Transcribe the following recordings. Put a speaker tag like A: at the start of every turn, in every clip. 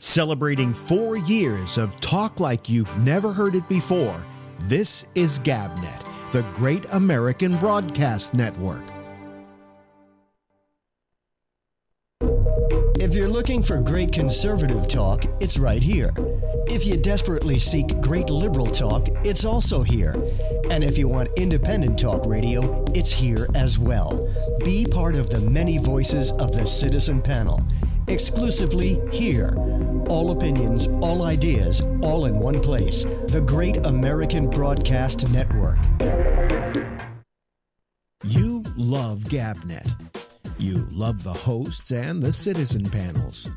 A: Celebrating 4 years of talk like you've never heard it before, this is GabNet, the Great American Broadcast Network.
B: If you're looking for great conservative talk, it's right here. If you desperately seek great liberal talk, it's also here. And if you want independent talk radio, it's here as well. Be part of the many voices of the Citizen Panel. Exclusively here. All opinions, all ideas, all in one place. The Great American Broadcast Network.
A: You love GabNet. You love the hosts and the citizen panels.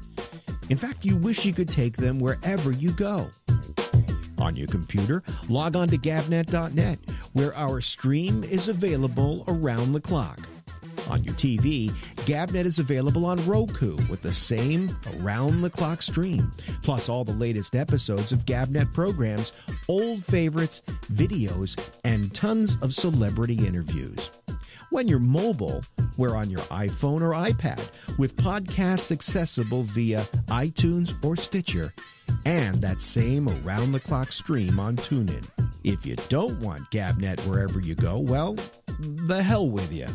A: In fact, you wish you could take them wherever you go. On your computer, log on to gabnet.net, where our stream is available around the clock. On your TV, GabNet is available on Roku with the same around-the-clock stream, plus all the latest episodes of GabNet programs, old favorites, videos, and tons of celebrity interviews. When you're mobile, we're on your iPhone or iPad with podcasts accessible via iTunes or Stitcher, and that same around-the-clock stream on TuneIn. If you don't want GabNet wherever you go, well, the hell with you.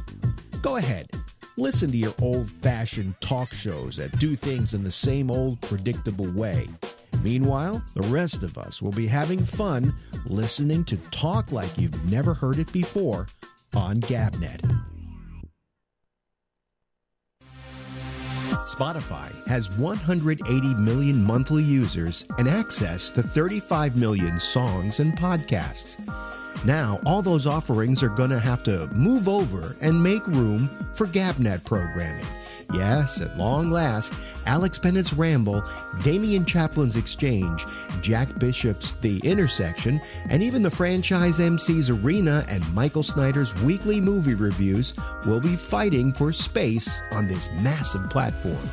A: Go ahead, listen to your old-fashioned talk shows that do things in the same old predictable way. Meanwhile, the rest of us will be having fun listening to talk like you've never heard it before on GabNet. Spotify has 180 million monthly users and access to 35 million songs and podcasts. Now, all those offerings are going to have to move over and make room for GabNet programming. Yes, at long last, Alex Bennett's Ramble, Damian Chaplin's Exchange, Jack Bishop's The Intersection, and even the franchise MC's Arena and Michael Snyder's weekly movie reviews will be fighting for space on this massive platform.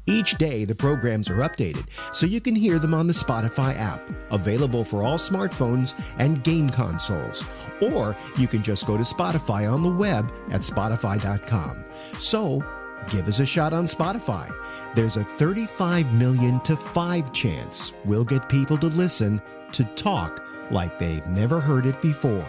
A: Each day, the programs are updated, so you can hear them on the Spotify app, available for all smartphones and game consoles. Or you can just go to Spotify on the web at spotify.com. So, give us a shot on Spotify. There's a 35 million to 5 chance we'll get people to listen to talk like they've never heard it before.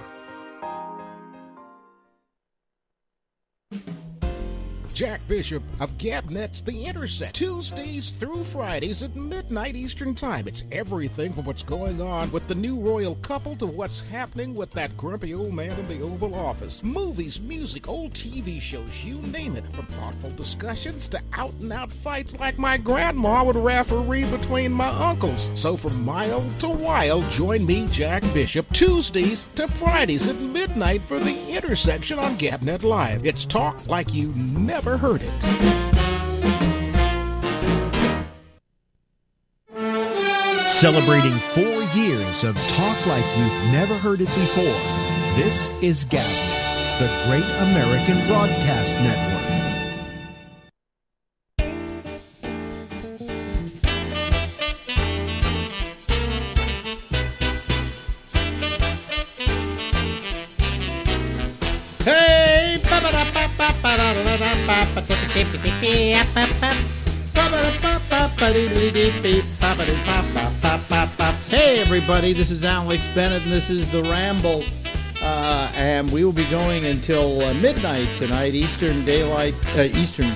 C: Jack Bishop of GabNet's The Intersection. Tuesdays through Fridays at midnight Eastern Time. It's everything from what's going on with the new royal couple to what's happening with that grumpy old man in the Oval Office. Movies, music, old TV shows, you name it. From thoughtful discussions to out-and-out fights like my grandma would referee between my uncles. So from mild to wild, join me, Jack Bishop, Tuesdays to Fridays at midnight for The Intersection on GabNet Live. It's talk like you never heard it.
A: Celebrating 4 years of talk like you've never heard it before, this is GabNet, the Great American Broadcast Network.
C: Hey! Hey everybody, this is Alex Bennett and this is the Ramble, and we will be going until midnight tonight, Eastern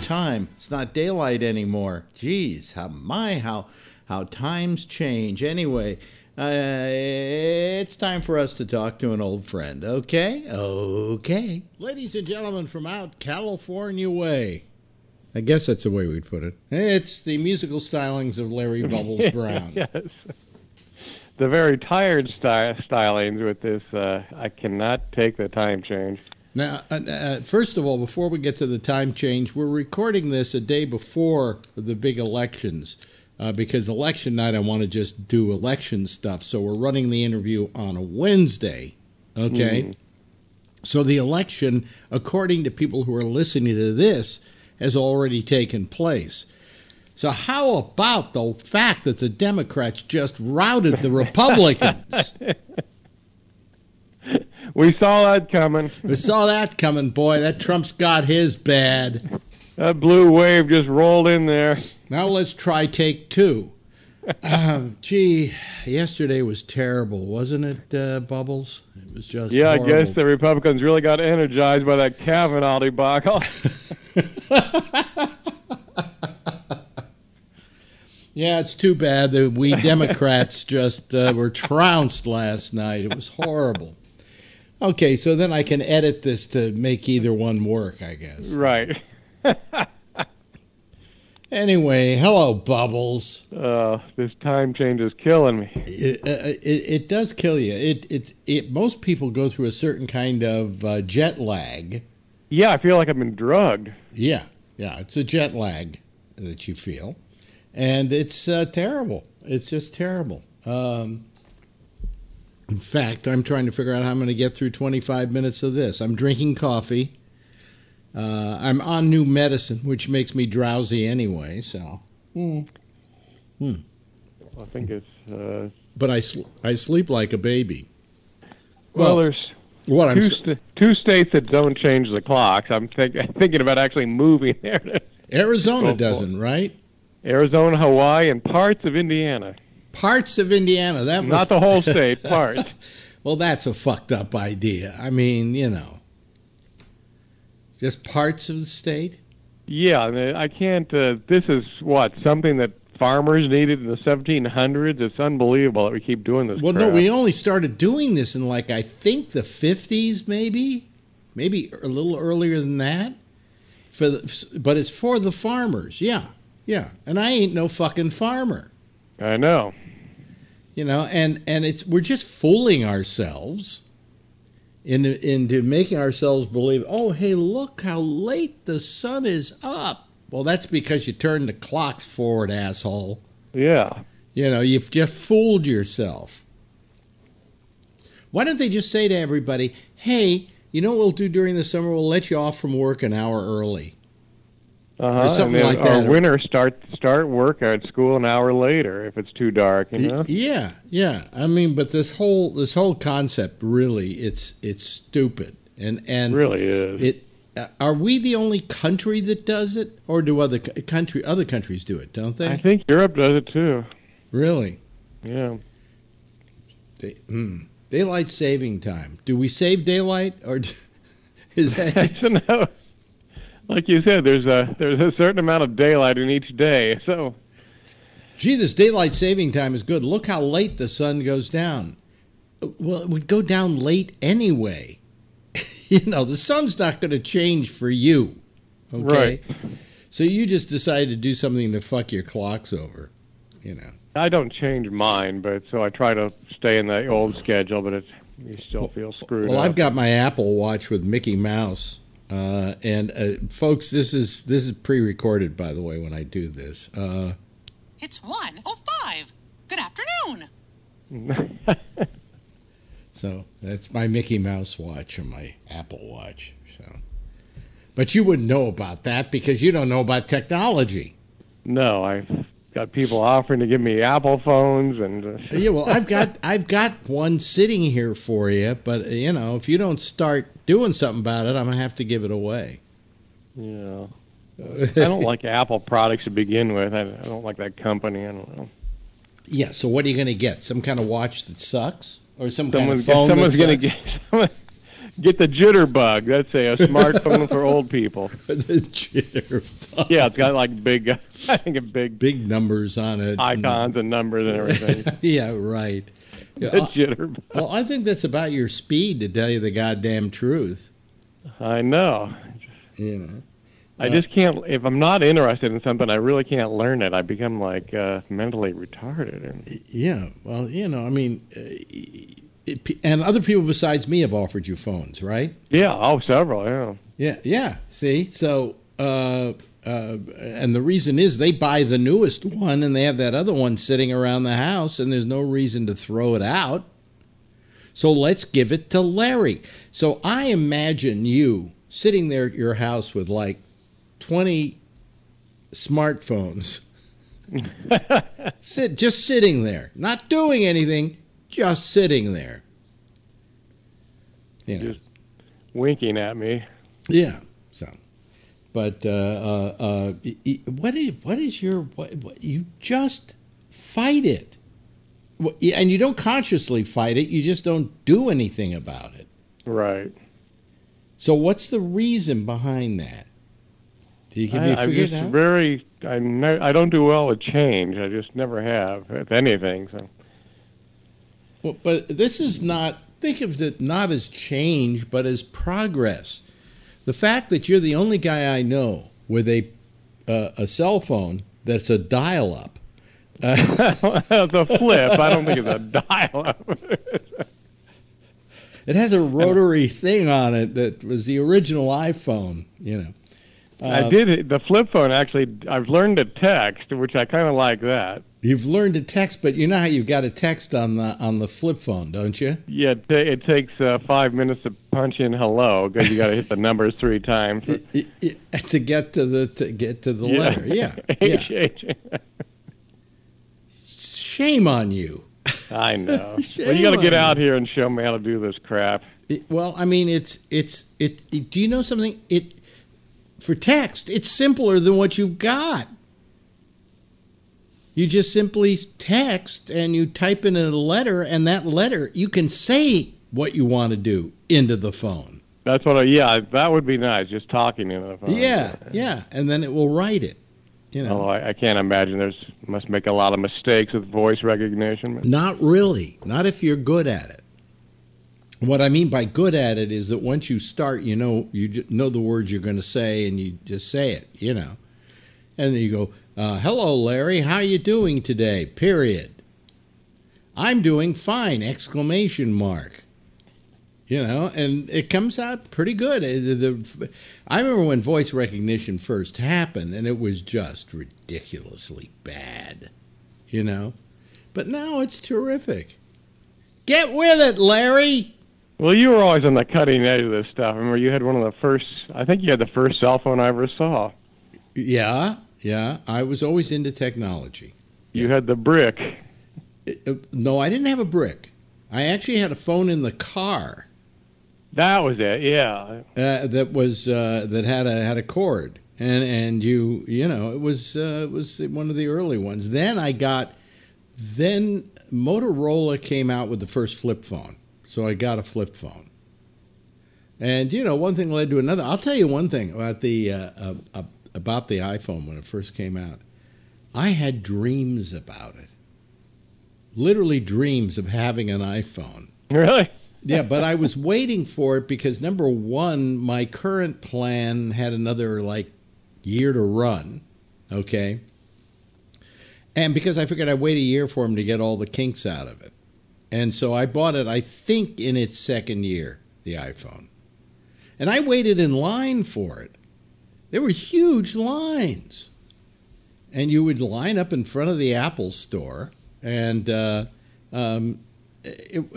C: Time. It's not daylight anymore. Jeez, how times change. Anyway, it's time for us to talk to an old friend, okay? Okay. Ladies and gentlemen from out California way. I guess that's the way we'd put it. It's the musical stylings of Larry Bubbles Brown.
D: Yes. The very tired stylings with this, I cannot take the time change.
C: Now, first of all, before we get to the time change, we're recording this a day before the big elections. Because election night, I want to just do election stuff. So we're running the interview on a Wednesday, okay? So the election, according to people who are listening to this, has already taken place. So how about the fact that the Democrats just routed the Republicans?
D: We saw that coming.
C: We saw that coming, boy. That Trump's got his bad.
D: That blue wave just rolled in there.
C: Now let's try take two.
E: Gee, yesterday was terrible, wasn't it, Bubbles? It was just
D: horrible. I guess the Republicans really got energized by that Kavanaugh debacle.
E: Yeah, it's too bad that we Democrats just were trounced last night. It was horrible. Okay, so then I can edit this to make either one work, I guess.
D: Right.
E: Anyway, hello, Bubbles.
D: This time change is killing me.
E: It does kill you. Most people go through a certain kind of jet lag.
D: Yeah, I feel like I've been drugged.
E: Yeah, it's a jet lag that you feel. And it's terrible. It's just terrible. In fact, I'm trying to figure out how I'm going to get through 25 minutes of this. I'm drinking coffee. I'm on new medicine, which makes me drowsy anyway. So,
D: I think it's.
E: But I sleep like a baby.
D: Well, there's two states that don't change the clocks. I'm thinking about actually moving there.
E: Arizona doesn't, right?
D: Arizona, Hawaii, and parts of Indiana.
E: Parts of Indiana. That was...
D: Not the whole state, parts.
E: Well, that's a fucked up idea. I mean, just parts of the state?
D: Yeah, I can't... this is, something that farmers needed in the 1700s? It's unbelievable that we keep doing this crap.
E: No, we only started doing this in, I think the 50s, maybe? Maybe a little earlier than that? But it's for the farmers, yeah. Yeah, and I ain't no fucking farmer.
D: I know.
E: And we're just fooling ourselves into making ourselves believe, oh, hey, look how late the sun is up. Well, that's because you turned the clocks forward, asshole.
D: Yeah.
E: You've just fooled yourself. Why don't they just say to everybody, hey, you know what we'll do during the summer? We'll let you off from work an hour early. Or something like that.
D: Our winners start work at school an hour later if it's too dark,
E: Yeah. I mean, but this whole concept really it's stupid and
D: really is.
E: Are we the only country that does it, or do other countries do it? Don't they?
D: I think Europe does it too.
E: Really?
D: Yeah.
E: Daylight saving time. Do we save daylight, or is that?
D: I don't know. Like you said, there's a certain amount of daylight in each day, so.
E: Gee, this daylight saving time is good. Look how late the sun goes down. Well, it would go down late anyway. The sun's not going to change for you, okay? Right. So you just decided to do something to fuck your clocks over,
D: I don't change mine, but so I try to stay in the old schedule, but you still feel screwed up.
E: Well, I've got my Apple Watch with Mickey Mouse. Folks, this is pre-recorded, by the way, when I do this.
F: It's 1:05. Good afternoon.
E: So that's my Mickey Mouse watch or my Apple Watch. So, but you wouldn't know about that because you don't know about technology.
D: No, I've got people offering to give me Apple phones and.
E: Yeah, well, I've got one sitting here for you, but if you don't start doing something about it, I'm gonna have to give it away.
D: Yeah, I don't like Apple products to begin with. I don't like that company. I don't know.
E: Yeah, so what are you gonna get? Some kind of watch that sucks, or some kind of phone
D: someone's
E: that
D: gonna
E: sucks?
D: Get the jitterbug. That's a smartphone for old people.
E: The jitterbug.
D: Yeah, it's got big
E: numbers on it,
D: icons and numbers and everything.
E: Yeah, right.
D: The jitterbug.
E: Well, I think that's about your speed, to tell you the goddamn truth.
D: I know. I just can't. If I'm not interested in something, I really can't learn it. I become mentally retarded.
E: Yeah. Well, I mean. And other people besides me have offered you phones, right?
D: Yeah, several, yeah.
E: Yeah. See, so, and the reason is they buy the newest one and they have that other one sitting around the house and there's no reason to throw it out. So let's give it to Larry. So I imagine you sitting there at your house with 20 smartphones. Just sitting there, not doing anything. Just sitting there.
D: Just winking at me.
E: Yeah. So, but what you just fight it. And you don't consciously fight it. You just don't do anything about it.
D: Right.
E: So what's the reason behind that? Have you figured out?
D: I don't do well with change. I just never have, if anything. So.
E: Well, but this is not, think of it not as change, but as progress. The fact that you're the only guy I know with a cell phone that's a dial-up.
D: The flip. I don't think it's a dial-up.
E: It has a rotary thing on it that was the original iPhone, you know.
D: I did. The flip phone, actually, I've learned to text, which I kind of like that.
E: You've learned to text, but you know how you've got to text on the flip phone, don't you?
D: Yeah, it takes 5 minutes to punch in hello because you got to hit the numbers 3 times
E: to get to the letter. Yeah, yeah. Shame on you.
D: I know. Well, you got to get out here and show me how to do this crap.
E: Well, I mean, do you know something? For text, it's simpler than what you've got. You just simply text and you type in a letter, and that letter, you can say what you want to do into the phone.
D: That's what that would be nice, just talking into the phone.
E: Yeah, and then it will write it. You know.
D: Oh, I can't imagine must make a lot of mistakes with voice recognition.
E: Not really. Not if you're good at it. What I mean by good at it is that once you start, you know the words you're going to say, and you just say it, you know. And then you go, hello, Larry, how you doing today? Period. I'm doing fine, exclamation mark. You know, and it comes out pretty good. I remember when voice recognition first happened, and it was just ridiculously bad, you know. But now it's terrific. Get with it, Larry!
D: Well, you were always on the cutting edge of this stuff. I remember you had one of the first, I think you had the first cell phone I ever saw.
E: Yeah. I was always into technology.
D: You had the brick.
E: No, I didn't have a brick. I actually had a phone in the car.
D: That was it, yeah.
E: That had a cord, and you know it was one of the early ones. Then Motorola came out with the first flip phone, so I got a flip phone. And you know, one thing led to another. I'll tell you one thing about the iPhone when it first came out. I had dreams about it. Literally dreams of having an iPhone.
D: Really?
E: Yeah, but I was waiting for it because, number one, my current plan had another, year to run, okay? And because I figured I'd wait a year for him to get all the kinks out of it. And so I bought it, I think, in its second year, the iPhone. And I waited in line for it. There were huge lines. And you would line up in front of the Apple store, and it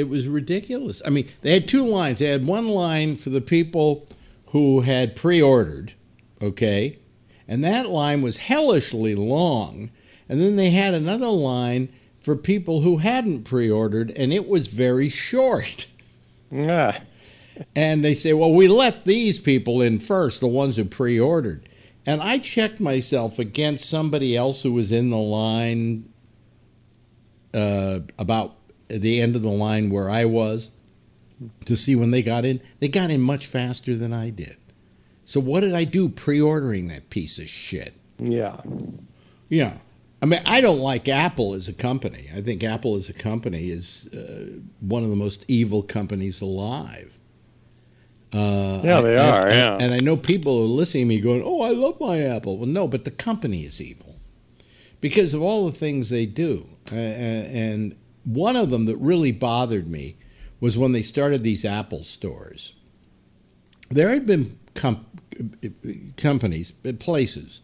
E: was ridiculous. I mean, they had 2 lines. They had one line for the people who had pre-ordered, okay? And that line was hellishly long. And then they had another line for people who hadn't pre-ordered, and it was very short.
D: Yeah.
E: And they say, well, we let these people in first, the ones who pre-ordered. And I checked myself against somebody else who was in the line about the end of the line where I was to see when they got in. They got in much faster than I did. So what did I do pre-ordering that piece of shit?
D: Yeah.
E: Yeah. I mean, I don't like Apple as a company. I think Apple as a company is one of the most evil companies alive.
D: Yeah, they are, yeah.
E: And I know people are listening to me going, oh, I love my Apple. Well, no, but the company is evil because of all the things they do. And one of them that really bothered me was when they started these Apple stores. There had been companies, places,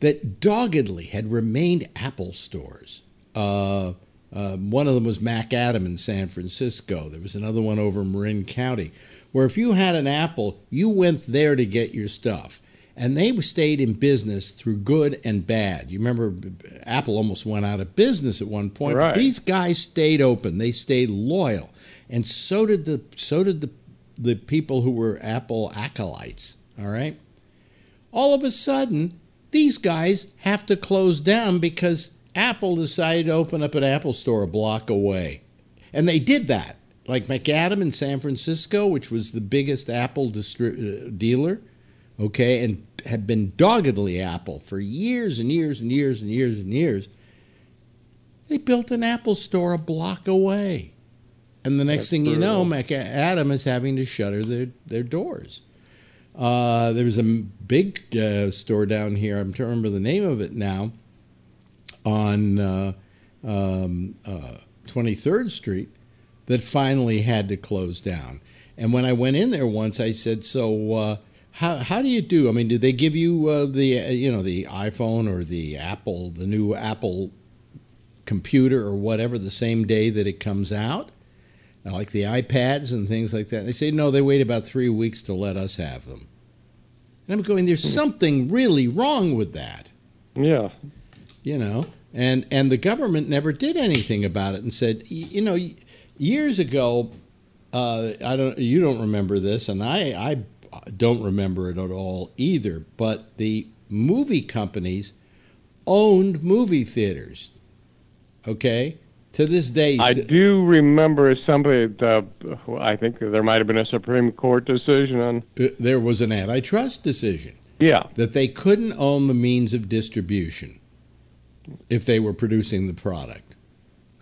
E: that doggedly had remained Apple stores. One of them was Mac Adam in San Francisco. There was another one over in Marin County, where if you had an Apple, you went there to get your stuff. And they stayed in business through good and bad. You remember Apple almost went out of business at one point.
D: Right.
E: But these guys stayed open. They stayed loyal. And so did the people who were Apple acolytes. All right? All of a sudden, these guys have to close down because Apple decided to open up an Apple store a block away. And they did that. Like McAdam in San Francisco, which was the biggest Apple dealer, okay, and had been doggedly Apple for years and years and years and years and years. They built an Apple store a block away. And the next thing you know, McAdam is having to shutter their doors. There was a big store down here, I'm trying to remember the name of it now, on 23rd Street, that finally had to close down. And when I went in there once, I said, so how do you do? I mean, do they give you the iPhone or the new Apple computer or whatever the same day that it comes out? Like the iPads and things like that. They say, no, they wait about 3 weeks to let us have them. And I'm going, there's something really wrong with that.
D: Yeah.
E: You know, and the government never did anything about it and said, you know, years ago, you don't remember this, and I don't remember it at all either, but the movie companies owned movie theaters, okay? To this day.
D: I do remember somebody, I think there might have been a Supreme Court decision on.
E: There was an antitrust decision.
D: Yeah.
E: That they couldn't own the means of distribution if they were producing the product.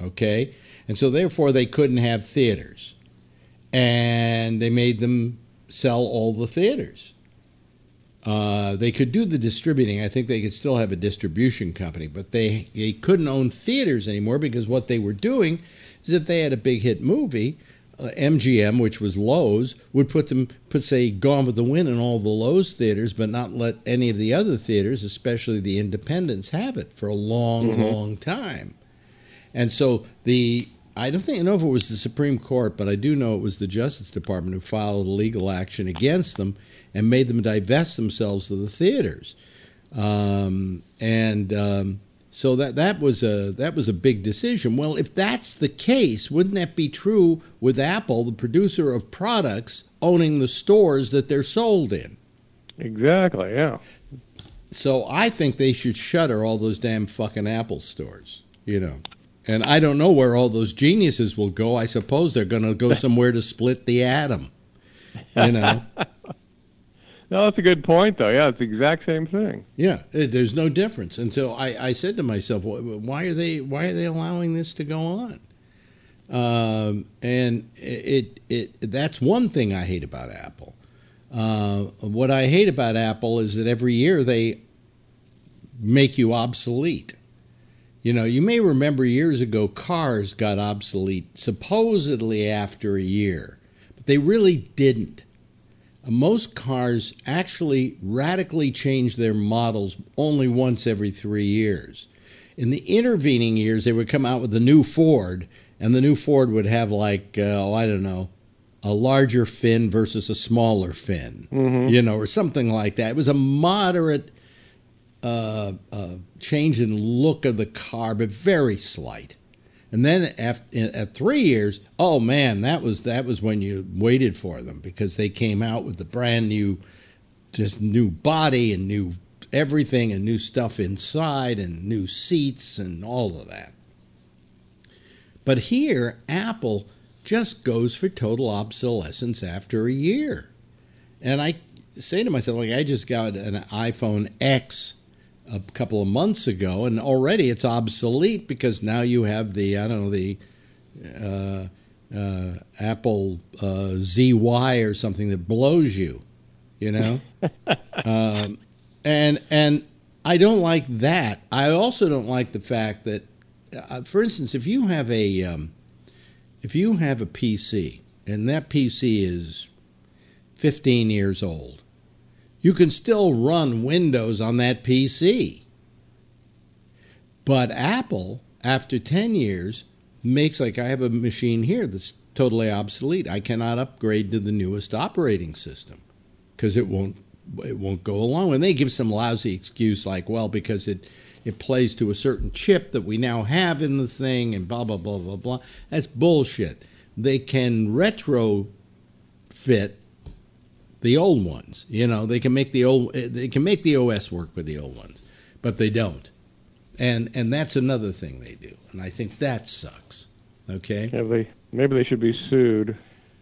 E: Okay? And so therefore they couldn't have theaters. And they made them sell all the theaters. They could do the distributing. I think they could still have a distribution company, but they couldn't own theaters anymore because what they were doing is if they had a big hit movie, MGM, which was Lowe's, would put say Gone with the Wind in all the Lowe's theaters, but not let any of the other theaters, especially the independents, have it for a long, long time. And so I don't know if it was the Supreme Court, but I do know it was the Justice Department who filed legal action against them and made them divest themselves of the theaters. So that was a big decision. Well, if that's the case, wouldn't that be true with Apple, the producer of products, owning the stores that they're sold in?
D: Exactly, yeah.
E: So I think they should shutter all those damn fucking Apple stores, you know. And I don't know where all those geniuses will go. I suppose they're going to go somewhere to split the atom, you know.
D: No, that's a good point, though. Yeah, it's the exact same thing.
E: Yeah, there's no difference. And so I said to myself, why are they allowing this to go on? And that's one thing I hate about Apple. What I hate about Apple is that every year they make you obsolete. You know, you may remember years ago cars got obsolete supposedly after a year, but they really didn't. Most cars actually radically change their models only once every 3 years. In the intervening years, they would come out with the new Ford, and the new Ford would have like, a larger fin versus a smaller fin, you know, or something like that. It was a moderate change in look of the car, but very slight. And then at 3 years, oh man, that was when you waited for them, because they came out with the brand new, just new body and new everything and new stuff inside and new seats and all of that. But here, Apple just goes for total obsolescence after a year. And I say to myself, like, I just got an iPhone X a couple of months ago, and already it's obsolete because now you have the Apple ZY or something that blows you, you know. And I don't like that. I also don't like the fact that, for instance, if you have a PC and that PC is 15 years old, you can still run Windows on that PC. But Apple, after 10 years, makes, like, I have a machine here that's totally obsolete. I cannot upgrade to the newest operating system because it won't go along. And they give some lousy excuse like, well, because it plays to a certain chip that we now have in the thing and blah, blah, blah, blah, blah. That's bullshit. They can retrofit the old ones, you know. They can make the OS work with the old ones, but they don't. And that's another thing they do, and I think that sucks. Okay?
D: Yeah, maybe they should be sued.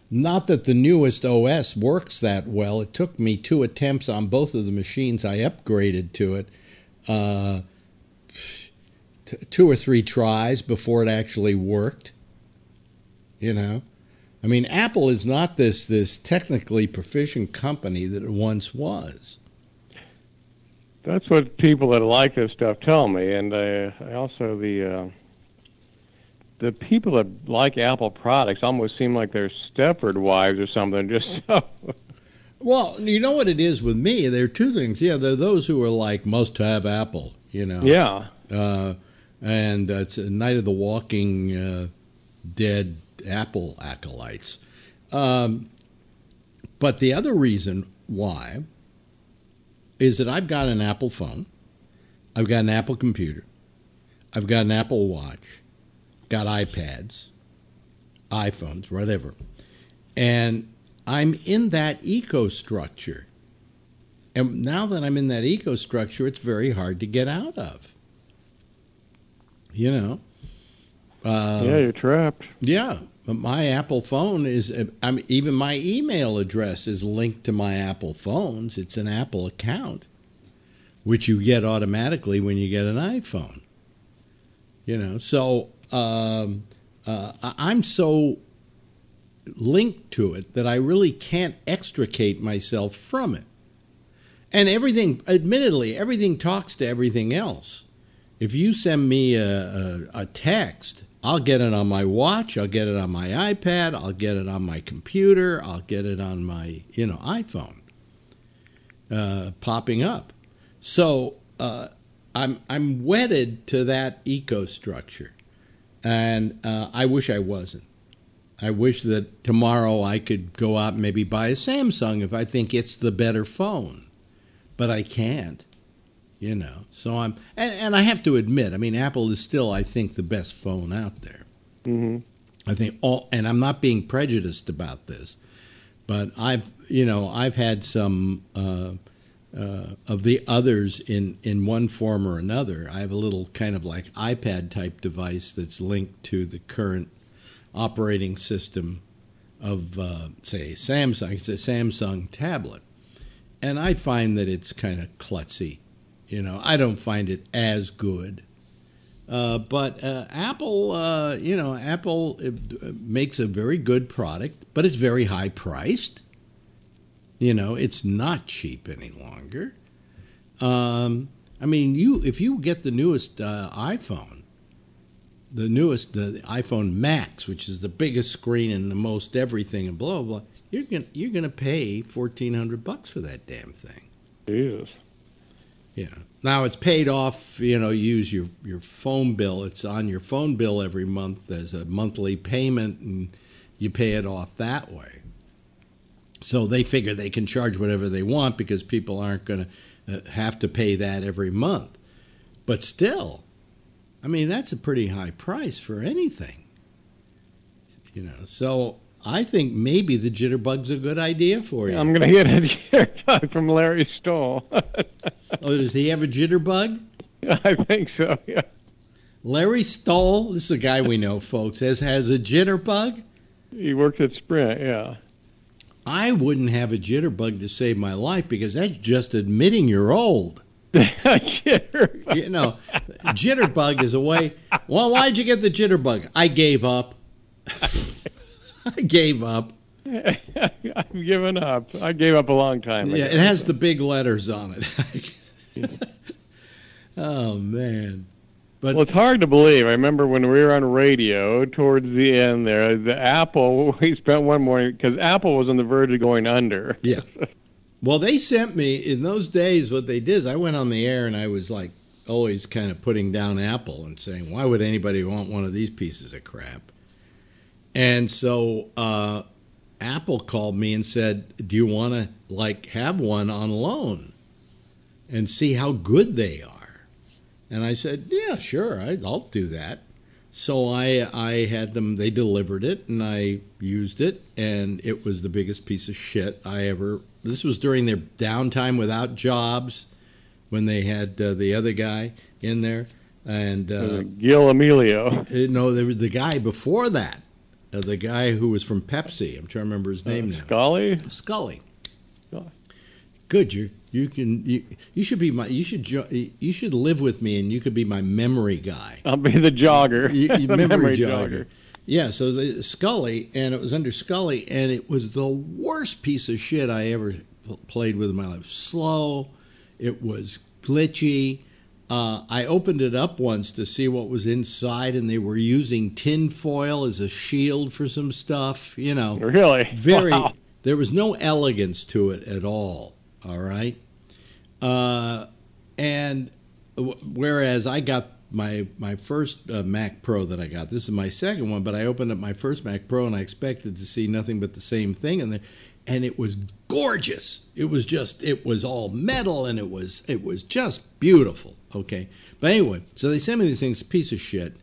E: Not that the newest OS works that well. It took me 2 attempts on both of the machines I upgraded to it, 2 or 3 tries before it actually worked. You know? I mean, Apple is not this technically proficient company that it once was.
D: That's what people that like this stuff tell me, and I also the people that like Apple products almost seem like they're Stepford wives or something. Just so.
E: Well, you know what it is with me? There are 2 things. Yeah, there are those who are like must have Apple. You know.
D: Yeah.
E: And it's a Night of the Walking Dead Apple acolytes. But the other reason why is that I've got an Apple phone, I've got an Apple computer, I've got an Apple Watch, got iPads, iPhones, whatever. And I'm in that ecostructure. And now that I'm in that ecostructure, it's very hard to get out of. You know?
D: Yeah, you're trapped.
E: Yeah. My Apple phone is, even my email address is linked to my Apple phones. It's an Apple account, which you get automatically when you get an iPhone. You know, so I'm so linked to it that I really can't extricate myself from it. And everything, admittedly, everything talks to everything else. If you send me a text, I'll get it on my watch, I'll get it on my iPad, I'll get it on my computer, I'll get it on my, iPhone popping up. So I'm wedded to that ecostructure, and I wish I wasn't. I wish that tomorrow I could go out and maybe buy a Samsung if I think it's the better phone, but I can't. So and I have to admit, I mean, Apple is still, I think, the best phone out there.
D: Mm-hmm.
E: I think and I'm not being prejudiced about this, but I've had some of the others in one form or another. I have a little kind of like iPad type device that's linked to the current operating system of, say, Samsung. It's a Samsung tablet, and I find that it's kind of klutzy. I don't find it as good. But Apple, Apple makes a very good product, but it's very high priced. It's not cheap any longer. I mean, if you get the newest iPhone, the iPhone Max, which is the biggest screen and the most everything and blah blah blah, you're gonna pay $1,400 for that damn thing.
D: Jesus.
E: Now it's paid off. You use your phone bill. It's on your phone bill every month as a monthly payment, and you pay it off that way. So they figure they can charge whatever they want because people aren't going to have to pay that every month. But still, I mean, that's a pretty high price for anything. So I think maybe the Jitterbug's a good idea for you.
D: I'm going to get a Jitterbug from Larry Stoll.
E: Oh, does he have a Jitterbug?
D: I think so, yeah.
E: Larry Stoll, this is a guy we know, folks, has a Jitterbug?
D: He works at Sprint, yeah.
E: I wouldn't have a Jitterbug to save my life because that's just admitting you're old.
D: Jitterbug.
E: Jitterbug is a way. Well, why'd you get the Jitterbug? I gave up. I gave up.
D: I've given up. I gave up a long time ago.
E: Yeah, it has the big letters on it. Oh, man. But
D: well, it's hard to believe. I remember when we were on radio towards the end there, the Apple, we spent one morning, because Apple was on the verge of going under.
E: Yeah. Well, they sent me, in those days, what they did is I went on the air and I was like always kind of putting down Apple and saying, why would anybody want one of these pieces of crap? And so Apple called me and said, do you want to have one on loan and see how good they are? And I said, yeah, sure, I'll do that. So I had them, they delivered it, and I used it, and it was the biggest piece of shit I ever, this was during their downtime without jobs, when they had the other guy in there. And
D: Gil Emilio.
E: No, there was the guy before that, the guy who was from Pepsi. I'm trying to remember his name now. Scully. Good. You should be my. You should live with me, and you could be my memory guy.
D: I'll be the jogger.
E: The memory jogger. Yeah. So Scully, and it was under Scully, and it was the worst piece of shit I ever played with in my life. Slow. It was glitchy. I opened it up once to see what was inside, and they were using tin foil as a shield for some stuff. You know,
D: really,
E: Wow. There was no elegance to it at all. All right. And whereas I got my first Mac Pro that I got, this is my second one, but I opened up my first Mac Pro and I expected to see nothing but the same thing in there. And it was gorgeous. It was all metal, and it was just beautiful. Okay. But anyway, so they sent me these things, a piece of shit.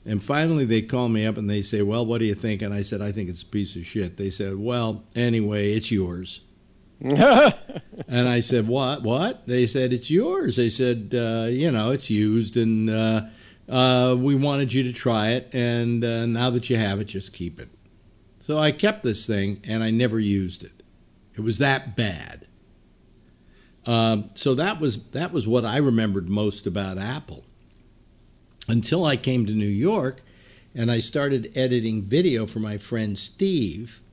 E: And finally they call me up and they say, well, what do you think? And I said, I think it's a piece of shit. They said, well, anyway, it's yours. And I said, what? They said, it's yours. They said, it's used, and we wanted you to try it, and now that you have it, just keep it. So I kept this thing, and I never used it. It was that bad. So that was what I remembered most about Apple. Until I came to New York, and I started editing video for my friend Steve,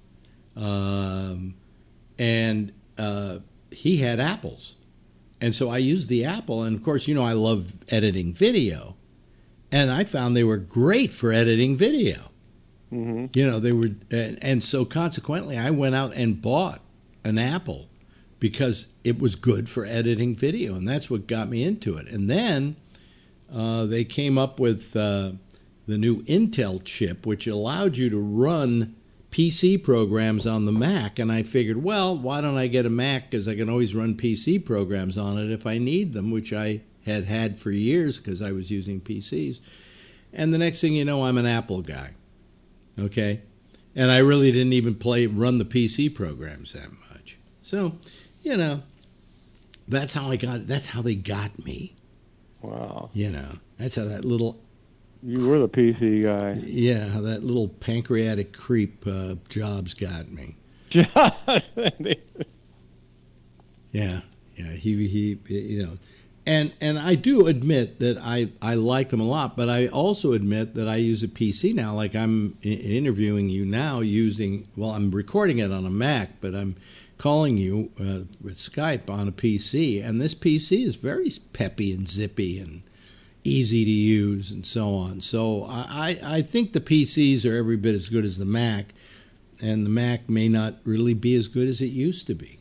E: and he had Apples. And so I used the Apple, and of course, I love editing video, and I found they were great for editing video. Mm-hmm. They were, and so consequently, I went out and bought an Apple because it was good for editing video, and that's what got me into it. And then they came up with the new Intel chip, which allowed you to run PC programs on the Mac, and I figured, well, why don't I get a Mac, because I can always run PC programs on it if I need them, which I had for years because I was using PCs. And the next thing you know, I'm an Apple guy. Okay, and I really didn't even run the PC programs that much. So, that's how they got me.
D: Wow.
E: That's how that little.
D: You were the PC guy.
E: Yeah, how that little pancreatic creep Jobs got me. Yeah. He. And I do admit that I like them a lot, but I also admit that I use a PC now. Like I'm interviewing you now I'm recording it on a Mac, but I'm calling you with Skype on a PC. And this PC is very peppy and zippy and easy to use and so on. So I think the PCs are every bit as good as the Mac, and the Mac may not really be as good as it used to be,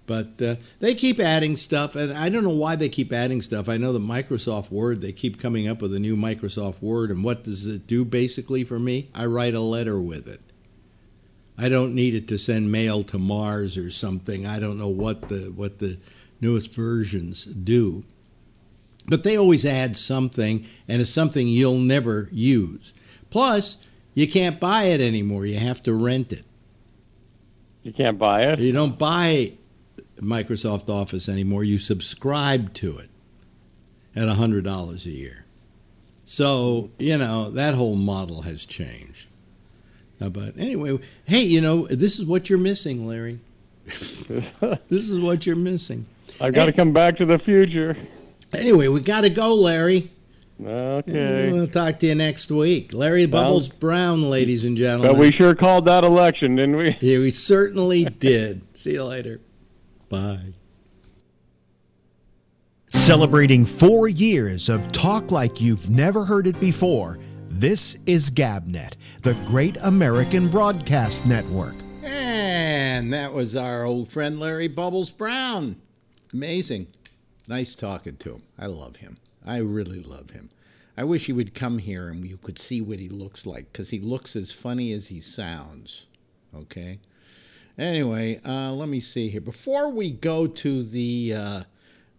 E: But they keep adding stuff, and I don't know why they keep adding stuff. I know the Microsoft Word, they keep coming up with a new Microsoft Word, and what does it do basically for me? I write a letter with it. I don't need it to send mail to Mars or something. I don't know what the newest versions do. But they always add something, and it's something you'll never use. Plus, you can't buy it anymore. You have to rent it.
D: You can't buy it?
E: You don't buy Microsoft Office anymore. You subscribe to it at $100 a year. So, that whole model has changed. But anyway, hey, this is what you're missing, Larry. This is what you're missing.
D: I've got to come back to the future.
E: Anyway, we got to go, Larry.
D: Okay.
E: We'll talk to you next week. Larry Bubbles Brown, ladies and gentlemen.
D: But we sure called that election, didn't we?
E: Yeah, we certainly did. See you later. Bye.
A: Celebrating 4 years of talk like you've never heard it before, this is GabNet, the Great American Broadcast Network.
E: And that was our old friend Larry Bubbles Brown. Amazing. Nice talking to him. I love him. I really love him. I wish he would come here and you could see what he looks like, because he looks as funny as he sounds. Okay? Anyway, let me see here. Before we go to the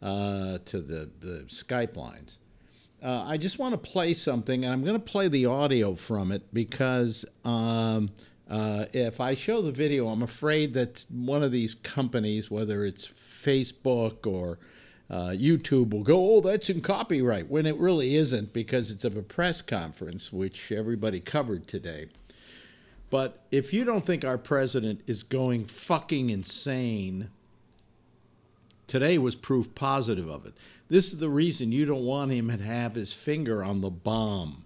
E: Skype lines, I just want to play something, and I'm going to play the audio from it because if I show the video, I'm afraid that one of these companies, whether it's Facebook or YouTube will go, oh, that's in copyright, when it really isn't, because it's of a press conference, which everybody covered today. But if you don't think our president is going fucking insane, today was proof positive of it. This is the reason you don't want him to have his finger on the bomb.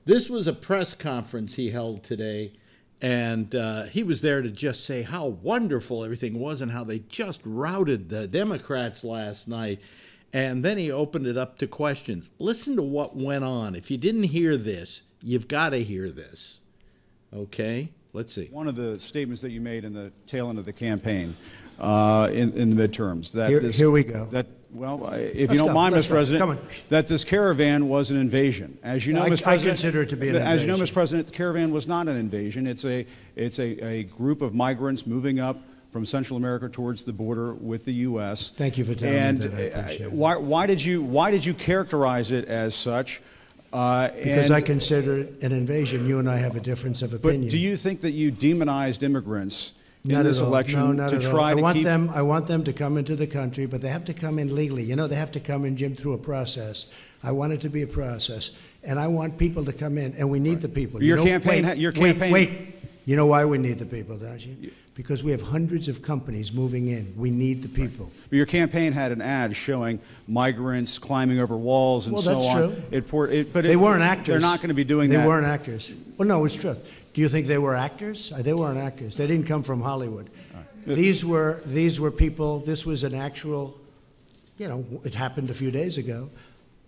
E: This was a press conference he held today, and he was there to just say how wonderful everything was and how they just routed the Democrats last night. And then he opened it up to questions. Listen to what went on. If you didn't hear this, you've got to hear this. Okay? Let's see.
G: One of the statements that you made in the tail end of the campaign in the midterms. That
H: here we go.
G: Well, if you don't mind, Mr. President, that this caravan was an invasion. As you know, Mr. President,
H: I consider it to be an invasion.
G: As you know, Mr. President, the caravan was not an invasion. It's a group of migrants moving up from Central America towards the border with the U.S.
H: Thank you for telling me that. I appreciate it.
G: Why did you characterize it as such?
H: Because I consider it an invasion. You and I have a difference of opinion.
G: But do you think that you demonized immigrants
H: in
G: this election
H: to try to keep them? I want them to come into the country, but they have to come in legally. You know, they have to come in, Jim, through a process. I want it to be a process, and I want people to come in, and we need the people.
G: Your campaign.
H: Wait. You know why we need the people, don't you? Because we have hundreds of companies moving in. We need the people.
G: But your campaign had an ad showing migrants climbing over walls and so on.
H: That's true. But they weren't actors.
G: They're not going to be doing that.
H: They weren't actors. Well, no, it's true. Do you think they were actors? They weren't actors. They didn't come from Hollywood. Right. These were people. This was an actual, it happened a few days ago.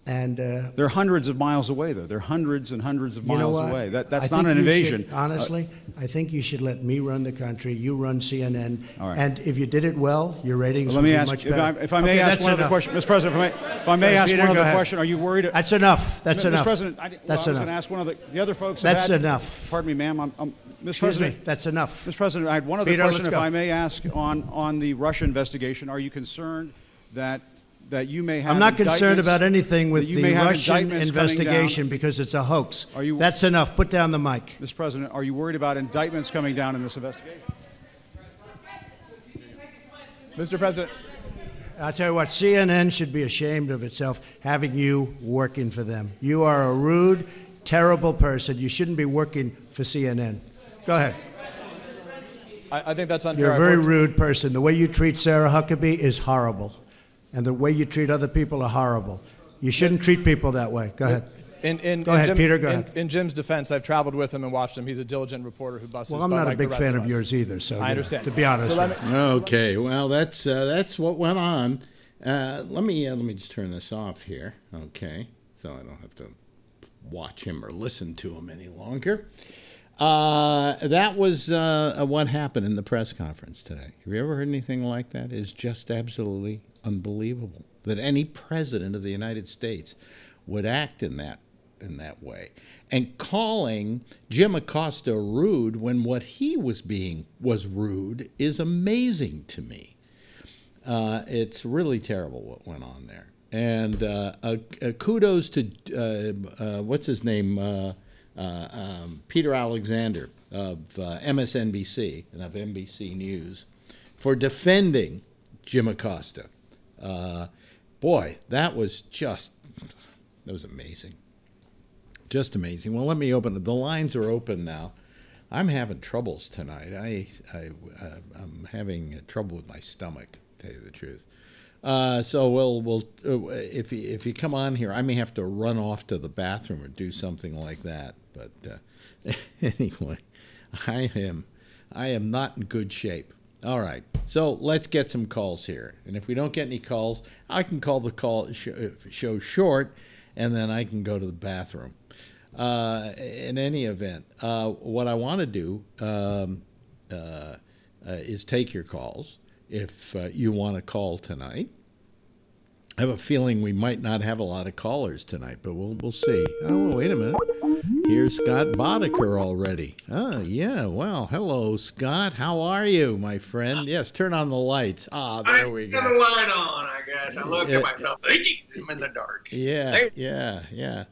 H: And
G: they're hundreds of miles away, though. They're hundreds and hundreds of miles away. That's not an invasion.
H: Honestly, I think you should let me run the country. You run CNN. All right. And if you did it well, your ratings would be much better.
G: If I may ask one other question, Mr. President. If I may ask one other question, are you worried?
H: That's enough. That's enough.
G: Mr. President,
H: that's enough.
G: I was going to ask one of the other folks.
H: That's enough.
G: Pardon me, ma'am. Mr.
H: Excuse
G: President,
H: me. That's enough.
G: Mr. President, I had one other question, if I may ask, on the Russia investigation. Are you concerned that you may have?
H: I'm not concerned about anything with the Russian investigation because it's a hoax. That's enough. Put down the mic.
G: Mr. President, are you worried about indictments coming down in this investigation?
I: Mr. President.
H: I'll tell you what, CNN should be ashamed of itself having you working for them. You are a rude, terrible person. You shouldn't be working for CNN. Go ahead.
I: I think that's unfair.
H: You're a very rude person. The way you treat Sarah Huckabee is horrible. And the way you treat other people are horrible. You shouldn't treat people that way. Go ahead. Go ahead, Peter. Go ahead.
I: In Jim's defense, I've traveled with him and watched him. He's a diligent reporter who busts.
H: Well, I'm not a big fan of yours either. So
I: I understand.
H: To be honest.
E: Okay. Well, that's what went on. Let me just turn this off here. Okay, so I don't have to watch him or listen to him any longer. That was what happened in the press conference today. Have you ever heard anything like that? It's just absolutely unbelievable that any president of the United States would act in that way. And calling Jim Acosta rude when what he was being was rude is amazing to me. It's really terrible what went on there. And kudos to, what's his name, Peter Alexander of MSNBC and of NBC News for defending Jim Acosta. Boy, that was amazing. Just amazing. Well, let me open it. The lines are open now. I'm having troubles tonight. I'm having trouble with my stomach, to tell you the truth. So we'll if you come on here, I may have to run off to the bathroom or do something like that. But anyway, I am not in good shape. All right, so let's get some calls here. And if we don't get any calls, I can call the show short, and then I can go to the bathroom. In any event, what I want to do is take your calls if you want to call tonight. I have a feeling we might not have a lot of callers tonight, but we'll see. Oh, wait a minute. Here's Scott Boddicker already. Oh, yeah. Well, hello, Scott. How are you, my friend? Yes, turn on the lights. There we go.
J: I got the light on, I guess. I looked at myself. I'm in the dark.
E: Yeah.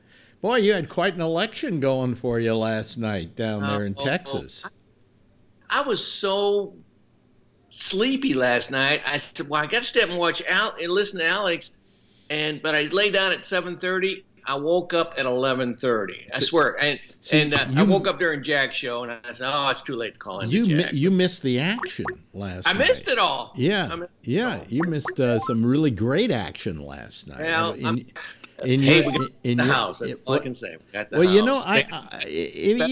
E: Boy, you had quite an election going for you last night down there in Texas.
J: I was so sleepy last night. I said, well, I got to step and watch and listen to Alex.
K: but I lay down at 7:30. I woke up at 11:30. I swear. I woke up during Jack's show, and I said, "Oh, it's too late to call in."
E: You missed the action last night.
K: I missed it all.
E: Yeah, you missed some really great action last night.
K: Well,
E: we got
K: the house. That's all I can say. We got the
E: well,
K: house.
E: you know,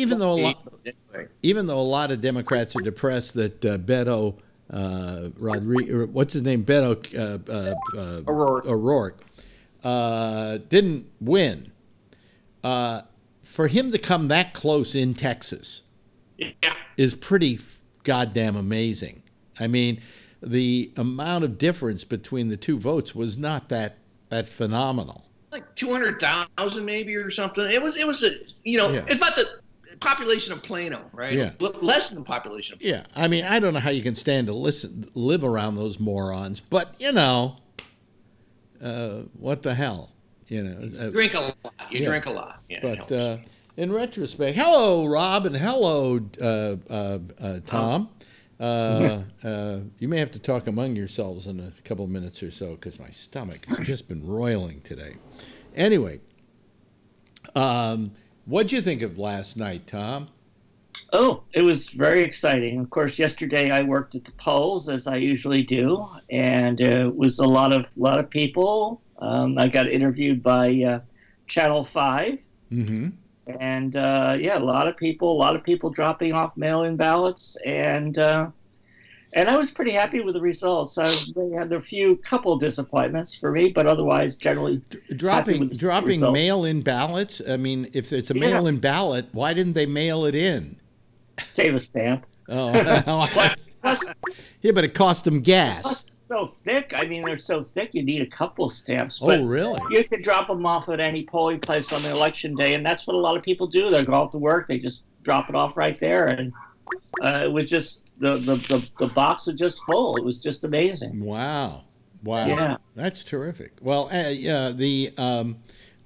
E: even though a lot of Democrats are depressed that Beto Rodriguez, what's his name, Beto O'Rourke. Didn't win. For him to come that close in Texas is pretty goddamn amazing. I mean, the amount of difference between the two votes was not that phenomenal.
K: Like 200,000 maybe or something. It was it's about the population of Plano, right?
E: Yeah.
K: Less than the population of Plano.
E: Yeah. I mean, I don't know how you can stand to live around those morons, but what the hell,
K: drink a lot. You drink a lot. Yeah,
E: but in retrospect, hello, Rob, and hello, Tom. You may have to talk among yourselves in a couple of minutes or so because my stomach has just been roiling today. Anyway, what'd you think of last night, Tom?
L: Oh, it was very exciting. Of course, yesterday I worked at the polls as I usually do, and it was a lot of people. I got interviewed by Channel 5, and a lot of people dropping off mail-in ballots, and I was pretty happy with the results. They had a couple disappointments for me, but otherwise generally
E: dropping mail-in ballots. I mean, if it's a mail-in ballot, why didn't they mail it in?
L: Save a stamp.
E: Oh, yeah, but it cost them gas.
L: So thick. I mean, they're so thick. You need a couple stamps.
E: Oh, really?
L: You could drop them off at any polling place on the election day, and that's what a lot of people do. They go off to work. They just drop it off right there, and it was just the box was just full. It was just amazing.
E: Wow.
L: Yeah,
E: that's terrific. Well,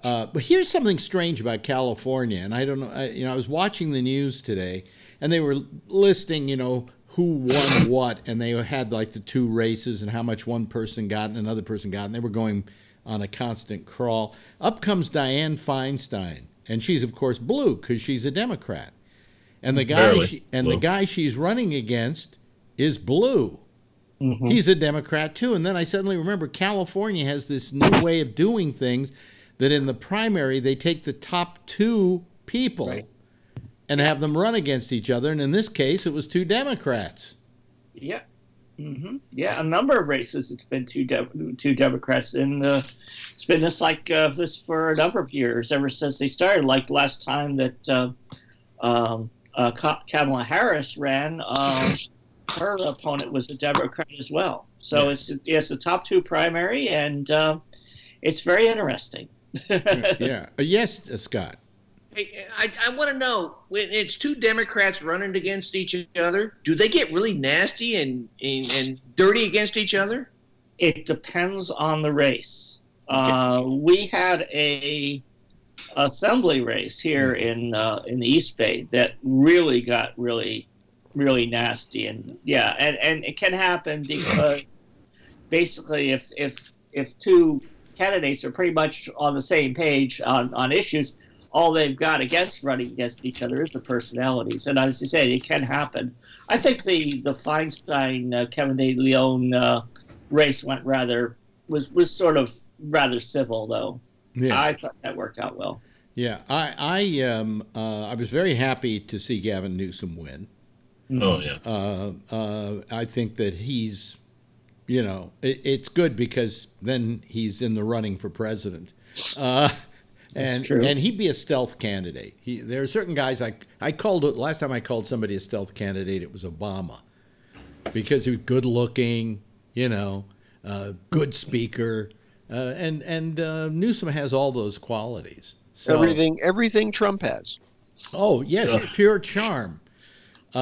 E: but here's something strange about California, and I don't know. I was watching the news today, and they were listing, who won what, and they had like the two races and how much one person got and another person got, and they were going on a constant crawl. Up comes Dianne Feinstein, and she's of course blue because she's a Democrat, and the guy she's running against is blue. Mm-hmm. He's a Democrat too. And then I suddenly remember California has this new way of doing things that in the primary they take the top two people and have them run against each other. And in this case, it was two Democrats.
L: Yeah. Mm-hmm. Yeah, a number of races it's been two Democrats. And it's been this for a number of years, ever since they started. Like last time that Kamala Harris ran, her opponent was a Democrat as well. So it's the top two primary, and it's very interesting.
E: Yeah. Yes, Scott.
K: Hey, I want to know, when it's two Democrats running against each other, do they get really nasty and dirty against each other?
L: It depends on the race. We had a assembly race here in the East Bay that really got really nasty, and it can happen because basically if two candidates are pretty much on the same page on issues, all they've got running against each other is the personalities. And as you say, it can happen. I think the Feinstein Kevin De Leon race was sort of rather civil, though. Yeah. I thought that worked out well.
E: Yeah, I was very happy to see Gavin Newsom win.
M: Oh yeah.
E: I think that he's, it's good because then he's in the running for president. And he'd be a stealth candidate. There are certain guys I called it last time. I called somebody a stealth candidate. It was Obama, because he was good looking, good speaker, and Newsom has all those qualities. So,
N: everything Trump has.
E: Oh yes, pure charm.
M: You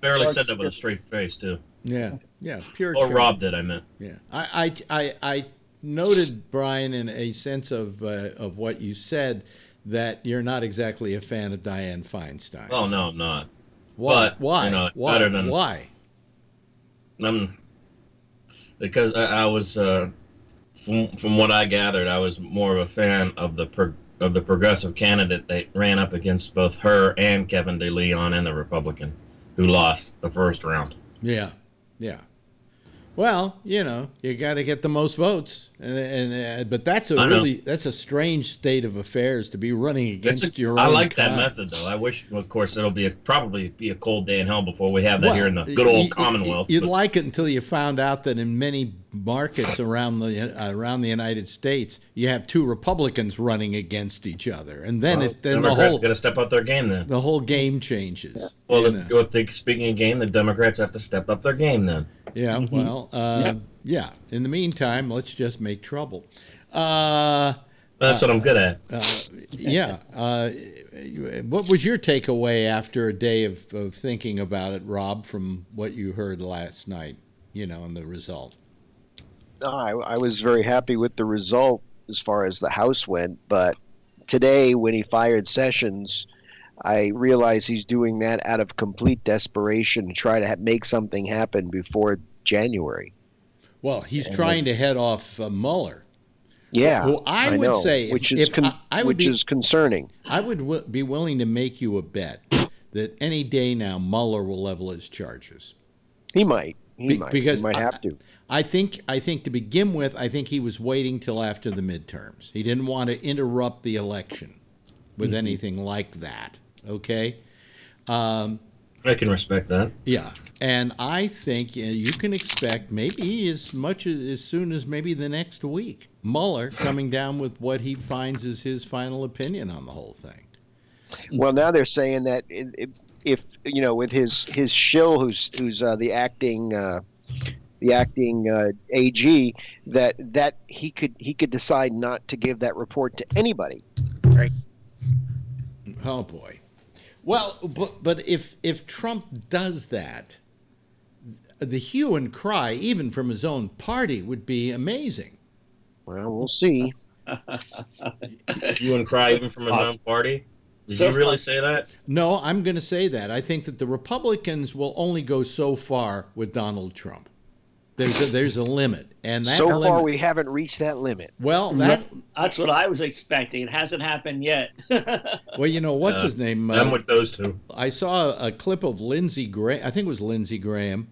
M: barely said that with a straight face too.
E: Yeah, pure.
M: Or
E: charm.
M: Rob did, I meant.
E: Yeah, I noted, Brian, in a sense of what you said, that you're not exactly a fan of Dianne Feinstein.
M: Oh no, I'm not.
E: Why?
M: But,
E: why?
M: Why? Because I was from what I gathered, I was more of a fan of the progressive candidate that ran up against both her and Kevin DeLeon and the Republican, who lost the first round.
E: Yeah, yeah. Well, you got to get the most votes, but that's a strange state of affairs to be running against your own.
M: I like
E: kind.
M: that method, though. I wish, of course, it'll probably be a cold day in hell before we have that here in the good old Commonwealth.
E: You'd like it until you found out that in many markets around the United States, you have two Republicans running against each other, and then the
M: Democrats got to step up their game. Then
E: the whole game changes.
M: Well, speaking of game, the Democrats have to step up their game then.
E: Yeah, well, yeah. In the meantime, let's just make trouble. That's
M: what I'm good at.
E: Yeah. What was your takeaway after a day of thinking about it, Rob, from what you heard last night, and the result?
N: I was very happy with the result as far as the House went, but today when he fired Sessions, I realize he's doing that out of complete desperation to try to make something happen before January.
E: Well, he's trying to head off Mueller.
N: Yeah,
E: who I would
N: know,
E: say,
N: which is concerning.
E: I would be willing to make you a bet that any day now Mueller will level his charges.
N: He might.
E: Because
N: he might have to.
E: I think to begin with, I think he was waiting till after the midterms. He didn't want to interrupt the election with anything like that. Okay.
M: I can respect that.
E: Yeah, and I think you can expect maybe as soon as maybe the next week, Mueller coming down with what he finds is his final opinion on the whole thing.
N: Well, now they're saying that if with his shill, who's the acting AG, that he could decide not to give that report to anybody, right?
E: Oh boy. Well, but if Trump does that, the hue and cry, even from his own party, would be amazing.
N: Well, we'll see.
M: Hue and cry, even from his own party? Did you really say that?
E: No, I'm going to say that. I think that the Republicans will only go so far with Donald Trump. There's a limit, and
N: so far we haven't reached that limit.
E: Well,
L: that's what I was expecting. It hasn't happened yet.
E: Well, what's his name?
M: I'm with those two.
E: I saw a clip of Lindsey Graham. I think it was Lindsey Graham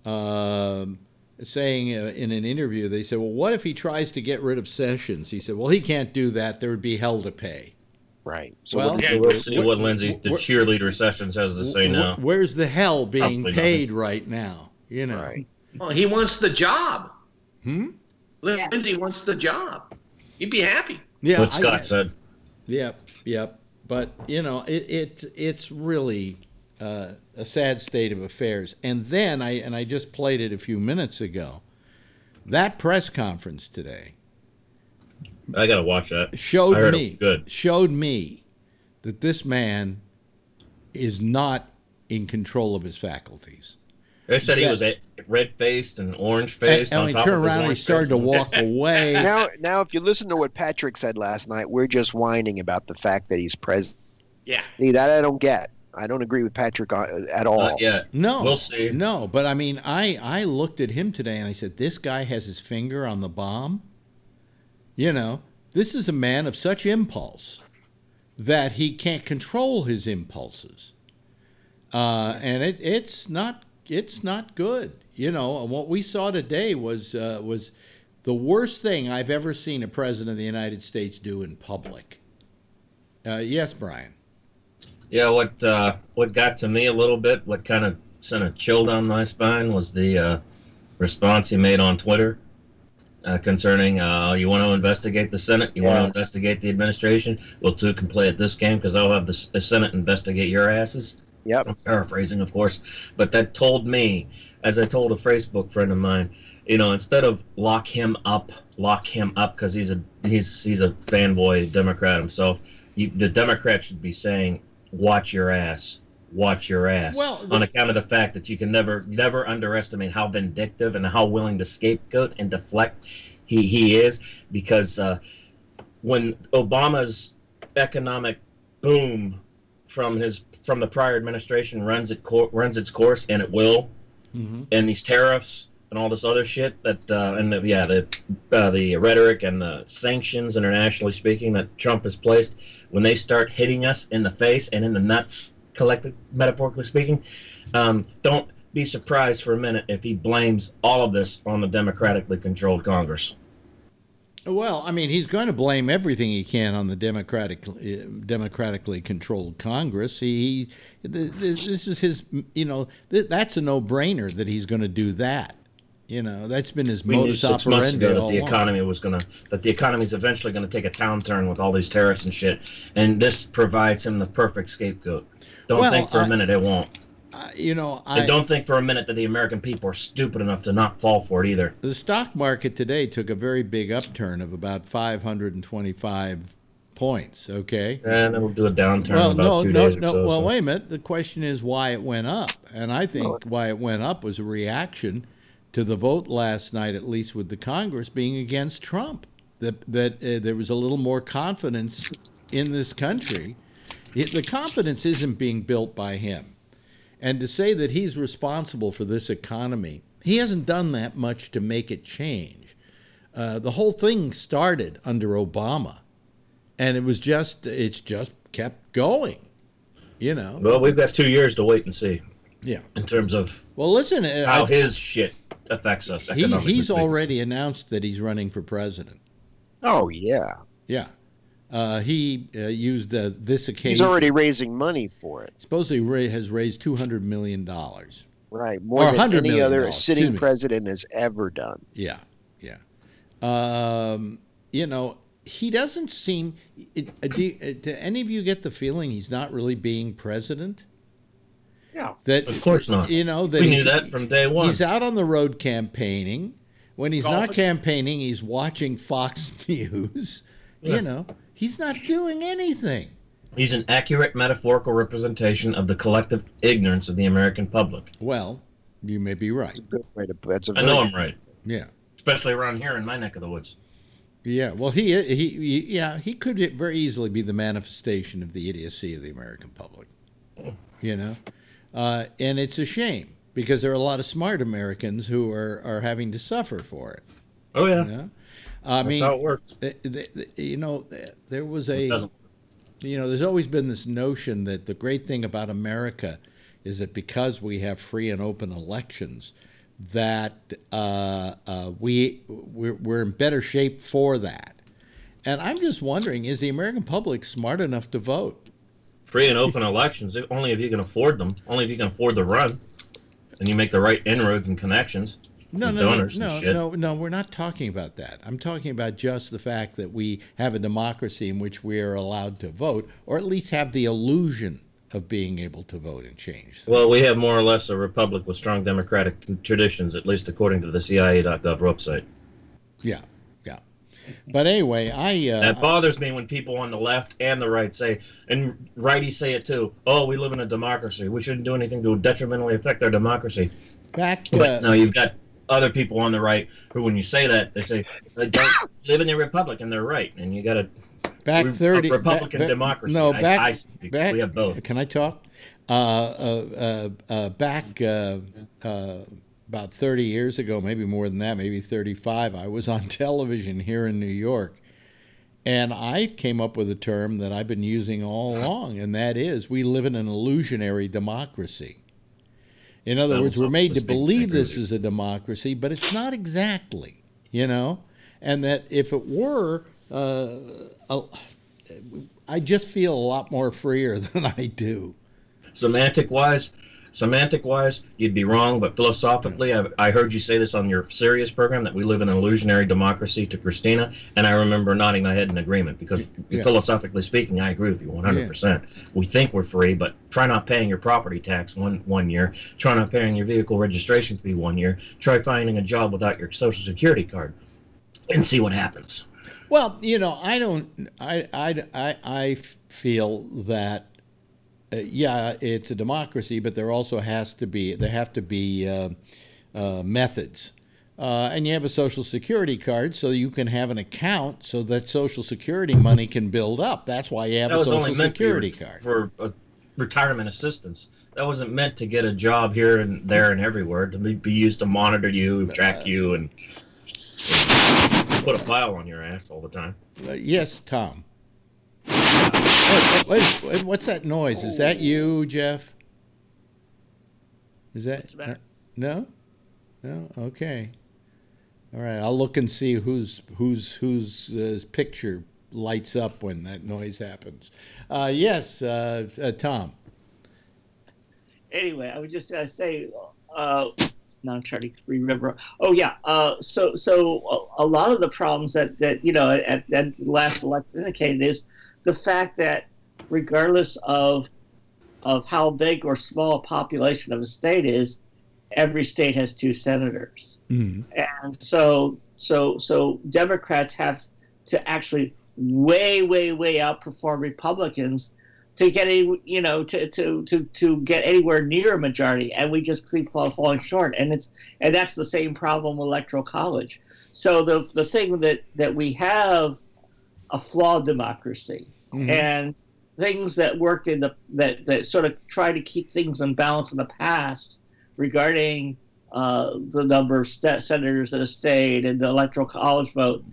E: saying in an interview. They said, "Well, what if he tries to get rid of Sessions?" He said, "Well, he can't do that. There would be hell to pay."
N: Right.
M: So we'll see what Lindsey, the cheerleader Sessions, has to say now.
E: Where's the hell being paid right now?
N: Right.
K: Well, he wants the job. Lindsey wants the job. He'd be happy.
E: Yeah,
M: what Scott said.
E: Yep. But it's really a sad state of affairs. And then I just played it a few minutes ago. That press conference today.
M: I gotta watch that.
E: Showed me that this man is not in control of his faculties.
M: They said he was red-faced and orange-faced.
E: And he turned around and he started to walk away.
N: Now, if you listen to what Patrick said last night, we're just whining about the fact that he's president.
K: Yeah.
N: See, that I don't get. I don't agree with Patrick at all.
M: Not yet.
E: No.
M: We'll see.
E: No, but I mean, I looked at him today and I said, this guy has his finger on the bomb. This is a man of such impulse that he can't control his impulses. And it's not good. What we saw today was the worst thing I've ever seen a president of the United States do in public. Yes, Brian.
M: Yeah, what got to me a little bit, what kind of sent a chill down my spine was the response he made on Twitter concerning you want to investigate the Senate, you want to investigate the administration. Well, two can play at this game because I'll have the Senate investigate your asses.
N: Yep.
M: I'm paraphrasing, of course, but that told me, as I told a Facebook friend of mine, instead of lock him up because he's a fanboy Democrat himself. The Democrats should be saying, watch your ass. Well, on account of the fact that you can never underestimate how vindictive and how willing to scapegoat and deflect he is, because when Obama's economic boom from the prior administration runs its course, and it will, and these tariffs and all this other shit that the rhetoric and the sanctions, internationally speaking, that Trump has placed, when they start hitting us in the face and in the nuts, metaphorically speaking, don't be surprised for a minute if he blames all of this on the democratically controlled Congress.
E: Well, I mean, he's going to blame everything he can on the democratically controlled Congress. This is his, that's a no-brainer that he's going to do that. That's been his modus operandi.
M: 6 months ago that
E: all
M: the
E: along.
M: economy is eventually going to take a downturn with all these tariffs and shit, and this provides him the perfect scapegoat. Don't think for a minute it won't. And don't think for a minute that the American people are stupid enough to not fall for it either.
E: The stock market today took a very big upturn of about 525 points, okay?
M: And it'll do a downturn in about 2 days or so.
E: Well, wait a minute. The question is why it went up. And I think why it went up was a reaction to the vote last night, at least with the Congress, being against Trump. That there was a little more confidence in this country. The confidence isn't being built by him. And to say that he's responsible for this economy, he hasn't done that much to make it change. The whole thing started under Obama, and it's just kept going,
M: Well, we've got 2 years to wait and see.
E: Yeah.
M: In terms of
E: how
M: his shit affects us economically.
E: He's already announced that he's running for president.
N: Oh, yeah.
E: Yeah. He used this occasion.
N: He's already raising money for it.
E: Supposedly has raised $200 million.
N: Right, more than any other sitting president has ever done.
E: Yeah, yeah. He doesn't seem. Do any of you get the feeling he's not really being president?
N: Yeah,
M: of course not.
E: We
M: knew that from day one.
E: He's out on the road campaigning. When he's not campaigning, he's watching Fox News.
M: Yeah.
E: He's not doing anything.
M: He's an accurate metaphorical representation of the collective ignorance of the American public.
E: Well, you may be right.
M: I know I'm right.
E: Yeah.
M: Especially around here in my neck of the woods.
E: Yeah, well, he could very easily be the manifestation of the idiocy of the American public. And it's a shame because there are a lot of smart Americans who are having to suffer for it.
M: Oh, yeah.
E: That's
M: how it works.
E: There was there's always been this notion that the great thing about America is that because we have free and open elections, that we're in better shape for that. And I'm just wondering, is the American public smart enough to vote?
M: Free and open elections, only if you can afford them, only if you can afford the run, and you make the right inroads and connections.
E: No, we're not talking about that. I'm talking about just the fact that we have a democracy in which we are allowed to vote, or at least have the illusion of being able to vote and change.
M: Well, we have more or less a republic with strong democratic traditions, at least according to the CIA.gov website.
E: Yeah, yeah. But anyway,
M: that bothers me when people on the left and the right say, and righties say it too, oh, we live in a democracy. We shouldn't do anything to detrimentally affect our democracy. No, you've got other people on the right who, when you say that, they say, don't live in a republic, and they're right. And you got to Republican democracy.
E: No,
M: we have both.
E: Can I talk? Back about 30 years ago, maybe more than that, maybe 35, I was on television here in New York, and I came up with a term that I've been using all along, and that is we live in an illusionary democracy. In other words, we're made to believe this is a democracy, but it's not exactly, and that if it were, I just feel a lot more freer than I do.
M: Semantic-wise, you'd be wrong, but philosophically, I heard you say this on your Sirius program, that we live in an illusionary democracy to Christina, and I remember nodding my head in agreement, because philosophically speaking, I agree with you 100%. Yeah. We think we're free, but try not paying your property tax one year, try not paying your vehicle registration fee 1 year, try finding a job without your Social Security card, and see what happens.
E: Well, I feel that it's a democracy, but there also have to be methods. And you have a Social Security card, so you can have an account so that Social Security money can build up. That's why you have a Social Security card.
M: For retirement assistance. That wasn't meant to get a job here and there and everywhere. To be used to monitor you, track you, and put a file on your ass all the time.
E: Yes, Tom. What's that noise? Is that you, Jeff? Is that no? No. Okay. All right. I'll look and see whose picture lights up when that noise happens. Yes, Tom.
L: Anyway, I was just going to say, now I'm trying to remember. Oh, yeah. So a lot of the problems that you know, at the last election indicated is the fact that regardless of how big or small a population of a state is, every state has 2 senators. Mm-hmm. And so Democrats have to actually way outperform Republicans to get to get anywhere near a majority, and we just keep falling short. And that's the same problem with Electoral College. So the thing that we have a flawed democracy, mm-hmm. and things that worked that sort of try to keep things in balance in the past regarding the number of senators in a state and the Electoral College vote.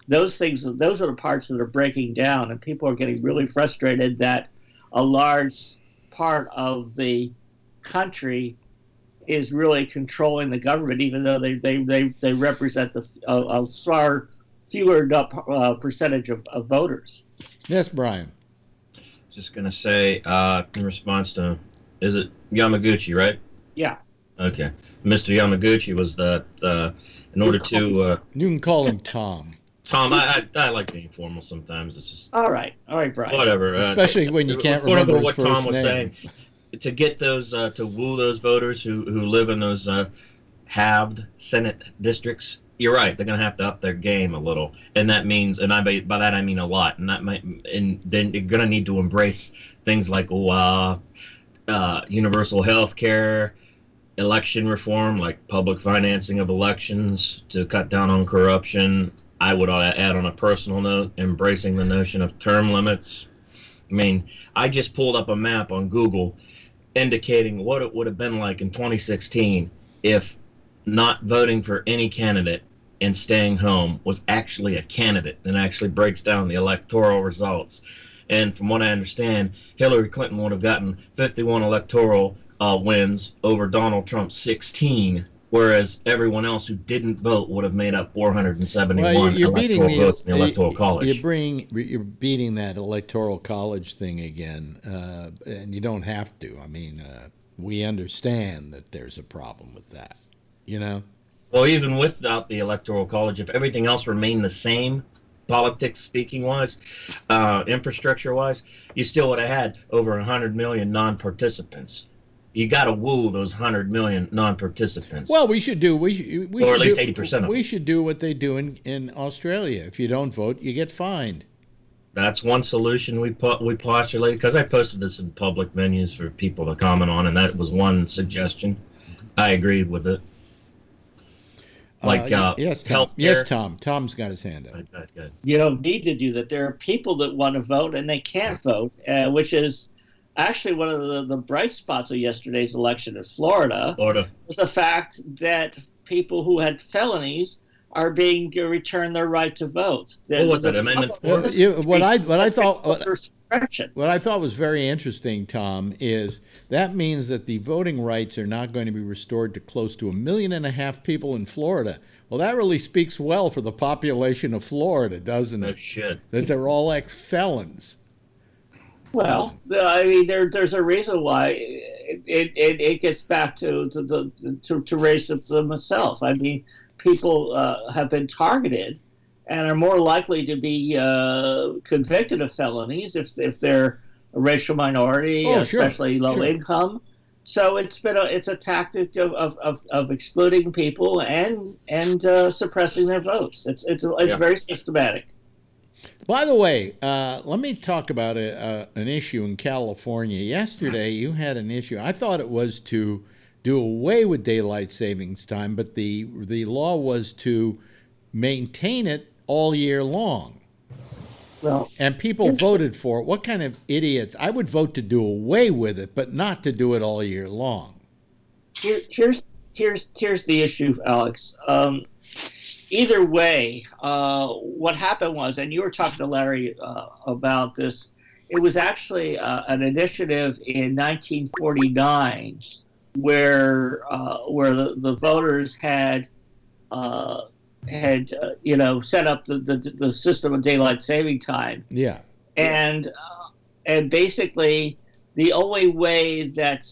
L: Those are the parts that are breaking down, and people are getting really frustrated that a large part of the country is really controlling the government, even though they represent a far fewer percentage of voters.
E: Yes, Brian.
M: Just going to say, in response to, is it Yamaguchi, right?
L: Yeah.
M: Okay. Mr. Yamaguchi was that, in order to...
E: you can call him Tom.
M: Tom, I like being formal sometimes. It's just...
L: All right, Brian.
M: Whatever.
E: Especially when you can't remember his
M: what
E: first
M: Tom was
E: name.
M: saying. To get those, to woo those voters who live in those halved Senate districts, you're right. They're going to have to up their game a little, and that means, and by that I mean a lot, and then you're going to need to embrace things like universal health care, election reform, like public financing of elections to cut down on corruption. I would add on a personal note, embracing the notion of term limits. I mean, I just pulled up a map on Google indicating what it would have been like in 2016 if not voting for any candidate and staying home was actually a candidate, and actually breaks down the electoral results. And from what I understand, Hillary Clinton would have gotten 51 electoral wins over Donald Trump's 16, whereas everyone else who didn't vote would have made up 471 electoral votes in the Electoral College.
E: You're beating that Electoral College thing again, and you don't have to. I mean, we understand that there's a problem with that, you know?
M: Well, even without the Electoral College, if everything else remained the same, politics speaking-wise, infrastructure-wise, you still would have had over 100 million non-participants. You got to woo those 100 million non-participants.
E: Well, we should do, or
M: at least 80% of them.
E: We should do what they do in Australia. If you don't vote, you get fined.
M: That's one solution we postulated, because I posted this in public venues for people to comment on, and that was one suggestion. I agreed with it. Like
E: yes, Tom.
M: healthcare.
E: Yes, Tom. Tom's got his hand up.
M: Good.
L: You don't need to do that. There are people that want to vote and they can't vote, which is actually one of the bright spots of yesterday's election in Florida. Was the fact that people who had felonies are being returned their right to vote.
M: What was it? Amendment 4?
E: What I thought was very interesting, Tom, is that means that the voting rights are not going to be restored to close to 1.5 million people in Florida. Well, that really speaks well for the population of Florida, doesn't it?
M: No shit.
E: That they're all ex-felons.
L: Well, I mean, there's a reason why it gets back to racism itself. I mean, people have been targeted and are more likely to be convicted of felonies if they're a racial minority, especially low income. So it's a tactic of excluding people and suppressing their votes. It's very systematic.
E: By the way, let me talk about an issue in California. Yesterday, you had an issue. I thought it was to do away with daylight savings time, but the law was to maintain it all year long.
L: Well,
E: and people voted for it. What kind of idiots? I would vote to do away with it, but not to do it all year long.
L: Here's the issue, Alex. Either way, what happened was, and you were talking to Larry about this, it was actually an initiative in 1949 where the voters had set up the system of daylight saving time.
E: Yeah.
L: And basically the only way that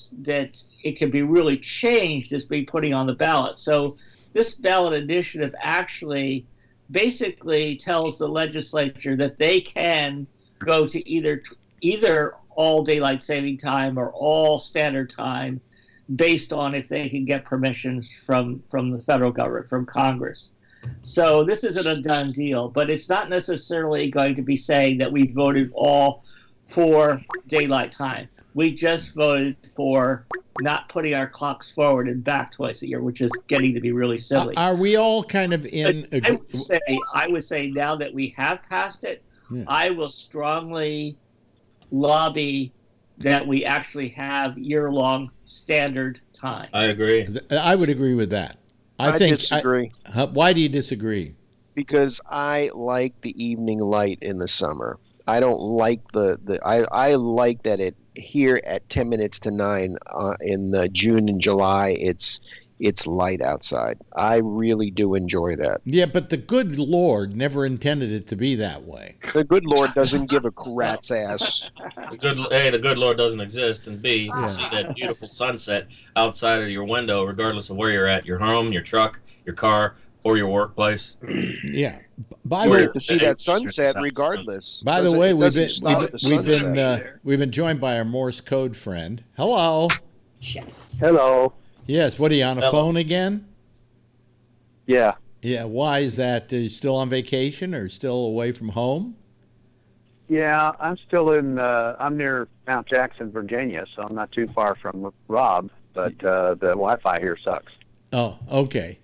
L: it can be really changed is by putting on the ballot. So this ballot initiative actually basically tells the legislature that they can go to either all daylight saving time or all standard time based on if they can get permission from the federal government, from Congress. So this isn't a done deal, but it's not necessarily going to be saying that we voted all for daylight time. We just voted for not putting our clocks forward and back twice a year, which is getting to be really silly.
E: Are we all kind of in?
L: I would say now that we have passed it,
E: Yeah.
L: I will strongly lobby that we actually have year-long standard time.
M: I agree.
E: I would agree with that. I
N: disagree.
E: Why do you disagree?
N: Because I like the evening light in the summer. I don't like I like that it here at 10 minutes to 9 in June and July it's light outside. I really do enjoy that.
E: Yeah, but the good Lord never intended it to be that way.
N: The good Lord doesn't give a rat's ass.
M: The good Lord doesn't exist, and B, you can see that beautiful sunset outside of your window, regardless of where you're at, your home, your truck, your car, or your workplace.
E: Yeah.
N: You get to see that sunset regardless.
E: By the way, we've been joined by our Morse code friend. Hello.
O: Hello.
E: Yes. What are you on a phone again?
O: Yeah.
E: Yeah. Why is that? Are you still on vacation or still away from home?
O: Yeah, I'm still in. I'm near Mount Jackson, Virginia, so I'm not too far from Rob. But the Wi-Fi here sucks.
E: Oh, okay.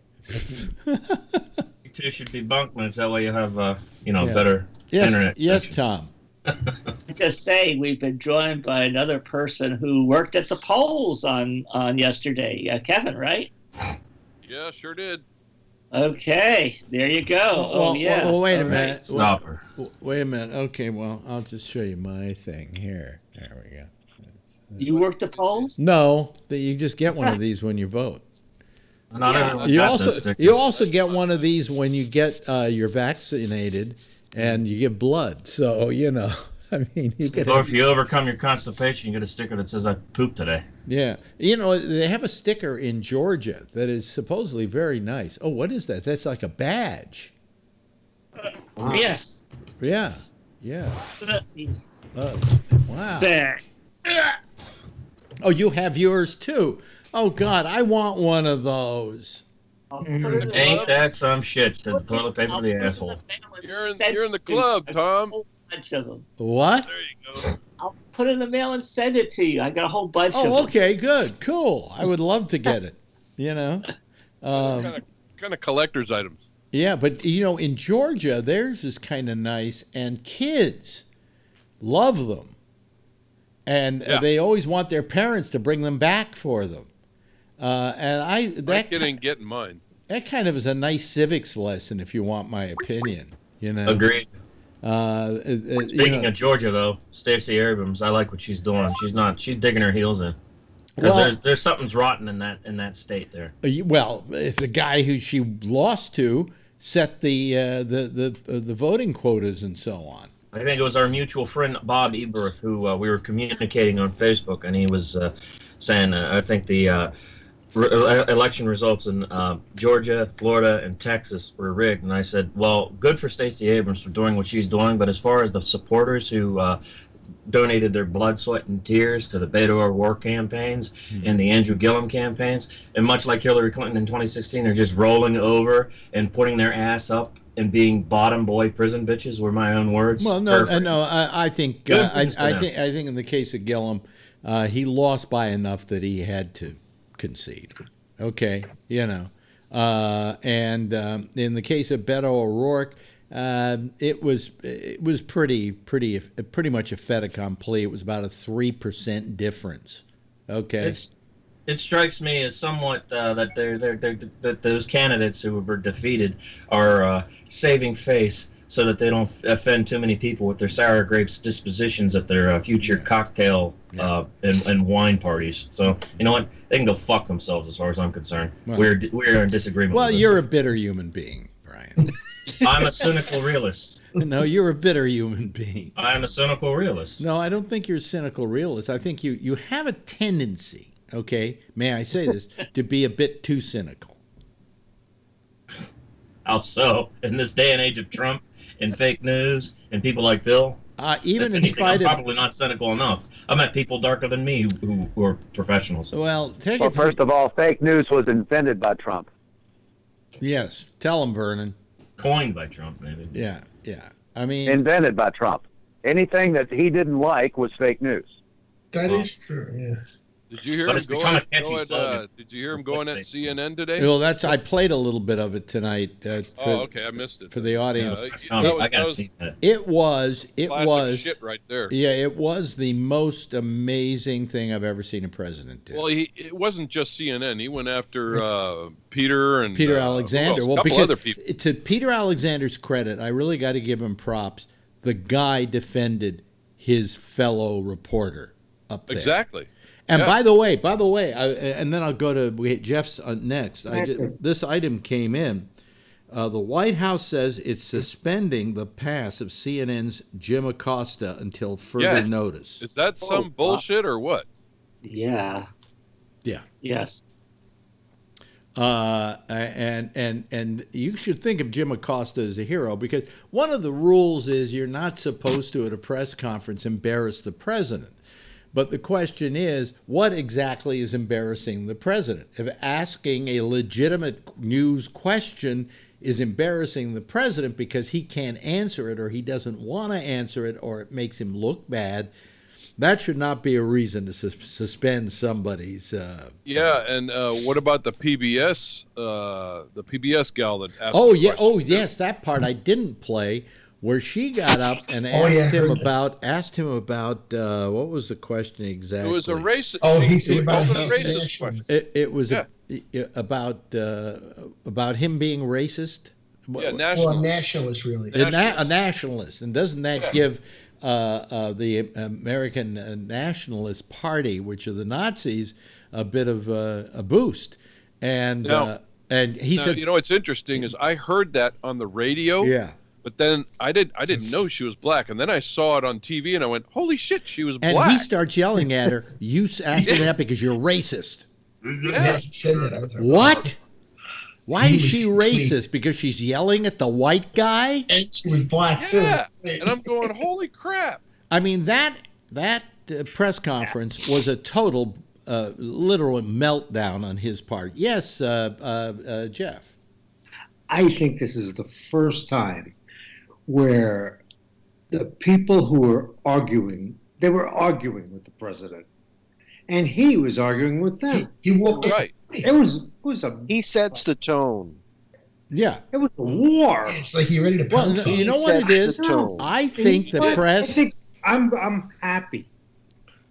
M: You two should be bunkmates. That way you have, better internet.
E: Yes, Tom.
L: Just saying, we've been joined by another person who worked at the polls on yesterday. Kevin, right?
P: Yeah, sure did.
L: Okay, there you go.
E: Well, wait a minute.
M: Right. Stop her.
E: Wait a minute. Okay, well, I'll just show you my thing here. There we go.
L: You worked the polls?
E: No, you just get one of these when you vote.
M: Not everyone
E: You
M: got those stickers.
E: also get one of these when you get you're vaccinated and you give blood. So I mean, you could.
M: Or if you overcome your constipation, you get a sticker that says "I pooped today."
E: Yeah, they have a sticker in Georgia that is supposedly very nice. Oh, what is that? That's like a badge.
L: Wow. Yes.
E: Yeah. Yeah. Wow.
L: There.
E: Oh, you have yours too. Oh God, I want one of those.
M: Ain't that some shit? Said the toilet paper to the asshole.
P: You're in the club, Tom.
L: Bunch of them.
E: What?
P: There you go.
L: I'll put it in the mail and send it to you. I got a whole bunch of them.
E: Oh, okay, good, cool. I would love to get it.
P: Kind of collector's items.
E: Yeah, but in Georgia, theirs is kind of nice, and kids love them, and they always want their parents to bring them back for them.
P: Getting mine.
E: That kind of is a nice civics lesson, if you want my opinion.
M: Agreed. Speaking of Georgia, though, Stacey Abrams, I like what she's doing. She's digging her heels in. Because there's something's rotten in that state there.
E: Well, if the guy who she lost to set the voting quotas and so on.
M: I think it was our mutual friend Bob Eberth who we were communicating on Facebook, and he was saying, I think the election results in Georgia, Florida, and Texas were rigged. And I said, well, good for Stacey Abrams for doing what she's doing, but as far as the supporters who donated their blood, sweat, and tears to the Beto O'Rourke campaigns and the Andrew Gillum campaigns, and much like Hillary Clinton in 2016, they're just rolling over and putting their ass up and being bottom boy prison bitches were my own words.
E: Well, I think I think in the case of Gillum, he lost by enough that he had to concede. Okay, and in the case of Beto O'Rourke, It was pretty much a fait accompli. It was about a 3% difference. Okay.
M: It strikes me as somewhat that that those candidates who were defeated are saving face so that they don't offend too many people with their sour grapes dispositions at their future cocktail and wine parties. So you know what? They can go fuck themselves as far as I'm concerned.
E: Well,
M: we're in disagreement.
E: Well,
M: with
E: you're a bitter human being, Brian.
M: I'm a cynical realist.
E: No, you're a bitter human being.
M: I'm a cynical realist.
E: No, I don't think you're a cynical realist. I think you have a tendency, okay, may I say this, to be a bit too cynical.
M: How so? In this day and age of Trump and fake news and people like Phil?
E: Even in spite
M: I'm probably not cynical enough. I met people darker than me who are professionals.
E: Well,
O: first of all, fake news was invented by Trump.
E: Yes. Tell him, Vernon.
M: Coined by Trump, maybe.
E: Yeah. I mean,
O: invented by Trump. Anything that he didn't like was fake news.
Q: That is true. Yeah.
P: Did you hear him going at CNN today?
E: Well, I played a little bit of it tonight.
P: Okay, I missed it
E: for the audience.
M: I gotta see that.
E: It was
P: shit right there.
E: Yeah, it was the most amazing thing I've ever seen a president do.
P: Well, it wasn't just CNN. He went after Peter
E: Alexander.
P: Well, because other people.
E: To Peter Alexander's credit, I really got to give him props. The guy defended his fellow reporter up there.
P: Exactly.
E: And by the way, and then I'll go to Jeff's next. This item came in. The White House says it's suspending the pass of CNN's Jim Acosta until further notice.
P: Is that some bullshit or what?
L: Yeah.
E: Yeah.
L: Yes.
E: And you should think of Jim Acosta as a hero, because one of the rules is you're not supposed to, at a press conference, embarrass the president. But the question is, what exactly is embarrassing the president? If asking a legitimate news question is embarrassing the president because he can't answer it, or he doesn't want to answer it, or it makes him look bad, that should not be a reason to suspend somebody's.
P: And what about the PBS gal that asked?
E: Yes, that part I didn't play, where she got up and asked him about what was the question exactly?
P: It was a racist.
Q: Oh, he said about
P: a racist question.
E: It was about him being racist.
P: Yeah,
Q: nationalist. Well, a nationalist, really.
E: A nationalist, and doesn't that give the American Nationalist Party, which are the Nazis, a bit of a boost? And he said,
P: you know, what's interesting is I heard that on the radio.
E: Yeah.
P: But then I didn't know she was black, and then I saw it on TV, and I went, "Holy shit, she was black!"
E: And he starts yelling at her, "You asked me that because you're racist."
Q: Yeah, he said that. I was like,
E: what? Why is she racist? Because she's yelling at the white guy?
Q: And she was black too.
P: Yeah, and I'm going, "Holy crap!"
E: I mean, that press conference was a total, literal meltdown on his part. Yes, Jeff.
R: I think this is the first time where the people who were arguing, they were arguing with the president, and he was arguing with them.
Q: He walked
P: right.
R: It was
N: he sets the tone.
E: Yeah,
R: it was a war.
Q: It's like you're ready to pounce.
E: Well, you know what it is? I think the press.
R: I'm happy.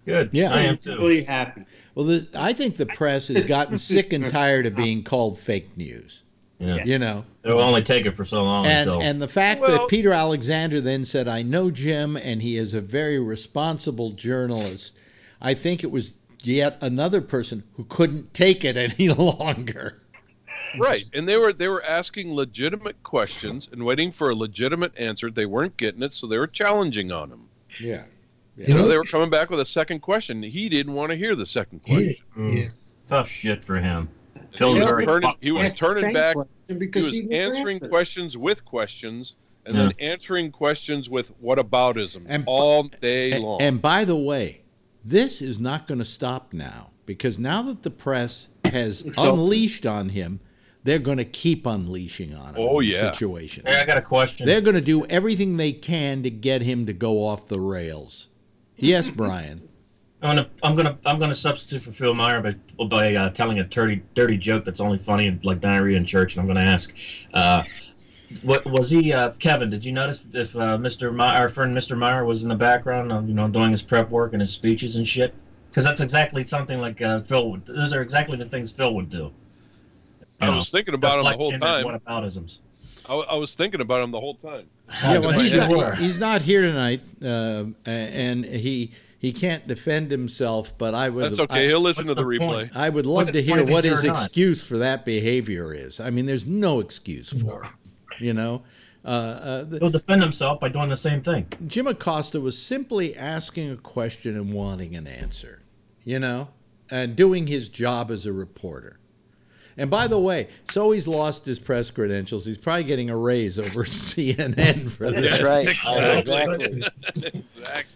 M: Good.
E: Yeah,
M: I am too.
R: Really happy.
E: Well, I think the press has gotten sick and tired of being called fake news.
M: Yeah.
E: You know,
M: it'll only take it for so long.
E: And the fact that Peter Alexander then said, "I know Jim, and he is a very responsible journalist," I think it was yet another person who couldn't take it any longer.
P: Right, and they were asking legitimate questions and waiting for a legitimate answer. They weren't getting it, so they were challenging on him.
E: Yeah.
P: You know, they were coming back with a second question. He didn't want to hear the second question.
Q: Yeah.
M: Tough shit for him.
P: He was turning back. He was answering questions with questions, and then answering questions with whataboutism all day long.
E: And by the way, this is not going to stop now, because now that the press has unleashed on him, they're going to keep unleashing on him.
P: Oh,
E: in
P: yeah.
E: Situation.
M: Hey, I got a question.
E: They're going to do everything they can to get him to go off the rails. Yes, Brian.
M: I'm gonna substitute for Phil Meyer by telling a dirty joke that's only funny like diarrhea in church, and I'm gonna ask, What was he, Kevin? Did you notice if our friend Mr. Meyer was in the background, doing his prep work and his speeches and shit? Because that's exactly something like Phil would. Those are exactly the things Phil would do.
P: I was thinking about him the whole time.
M: Whataboutisms.
P: I was thinking about him the whole time.
E: Yeah, well, he's not here tonight, and he can't defend himself. But I would.
P: That's okay. He'll listen to the replay.
E: I would love to hear what his excuse for that behavior is. I mean, there's no excuse for it. He'll
M: defend himself by doing the same thing.
E: Jim Acosta was simply asking a question and wanting an answer, and doing his job as a reporter. And by the way, so he's lost his press credentials. He's probably getting a raise over CNN for this.
N: That's right.
P: Exactly.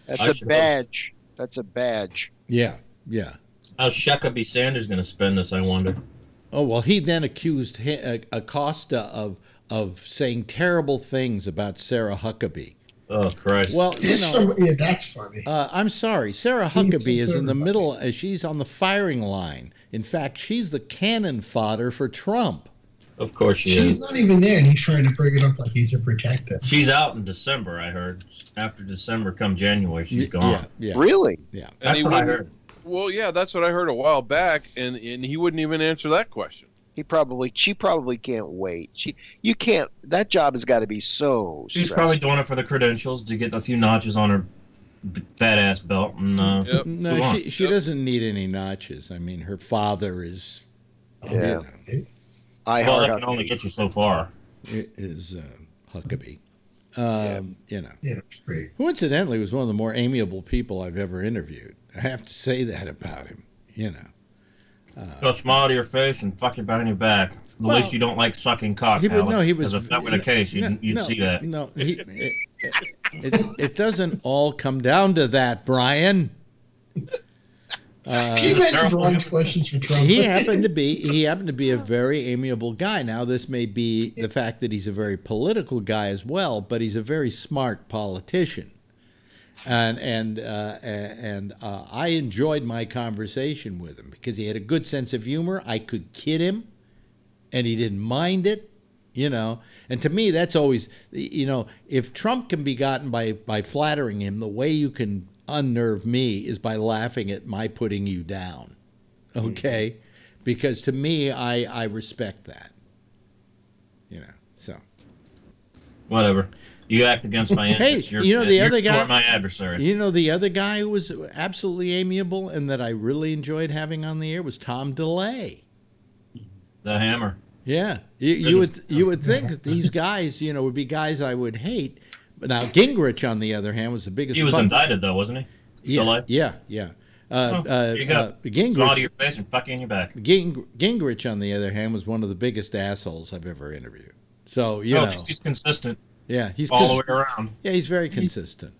N: That's a badge. That's a badge.
E: Yeah.
M: How's Huckabee Sanders going to spend this, I wonder?
E: Oh, well, he then accused Acosta of saying terrible things about Sarah Huckabee.
M: Oh, Christ.
E: Well,
Q: yeah, that's funny.
E: I'm sorry. Sarah Huckabee is in the middle. She's on the firing line. In fact, she's the cannon fodder for Trump.
M: Of course she is.
Q: She's not even there, and he's trying to bring it up like he's a protector.
M: She's out in December, I heard. After December, come January, she's gone.
E: Yeah.
N: Really?
E: Yeah.
M: That's what I heard.
P: Well, yeah, that's what I heard a while back, and he wouldn't even answer that question.
N: She probably can't wait. You can't. That job has got to be so.
M: She's
N: stressful.
M: probably doing it for the credentials to get a few notches on her fat ass belt. And,
E: no, she doesn't need any notches. I mean, her father is.
N: Yeah.
M: Well, that can only get you so far.
E: It is Huckabee.
Q: Yeah, that's great.
E: Who incidentally was one of the more amiable people I've ever interviewed. I have to say that about him.
M: Go smile to your face and fuck you behind your back. At least you don't like sucking cock, Alex. Because if that were the case, you'd see that.
E: No, it doesn't all come down to that, Brian.
Q: Can you imagine Brian's questions for Trump?
E: He happened to be a very amiable guy. Now, this may be the fact that he's a very political guy as well, but he's a very smart politician. And I enjoyed my conversation with him because he had a good sense of humor. I could kid him, and he didn't mind it, And to me, that's always, if Trump can be gotten by flattering him, the way you can unnerve me is by laughing at my putting you down, okay? Because to me, I respect that, so.
M: Whatever. You act against my interests.
E: Hey, the other guy,
M: my adversary.
E: The other guy who was absolutely amiable and that I really enjoyed having on the air was Tom DeLay.
M: The Hammer.
E: Yeah, you would think that these guys, would be guys I would hate. But now Gingrich, on the other hand, was the biggest.
M: He was indicted, though, wasn't he?
E: Yeah,
M: DeLay?
E: Yeah.
M: You go.
E: Gingrich,
M: smile to your face and fuck you in your back.
E: Gingrich, on the other hand, was one of the biggest assholes I've ever interviewed. So
M: he's consistent.
E: Yeah, he's
M: all the way around.
E: Yeah, he's very consistent.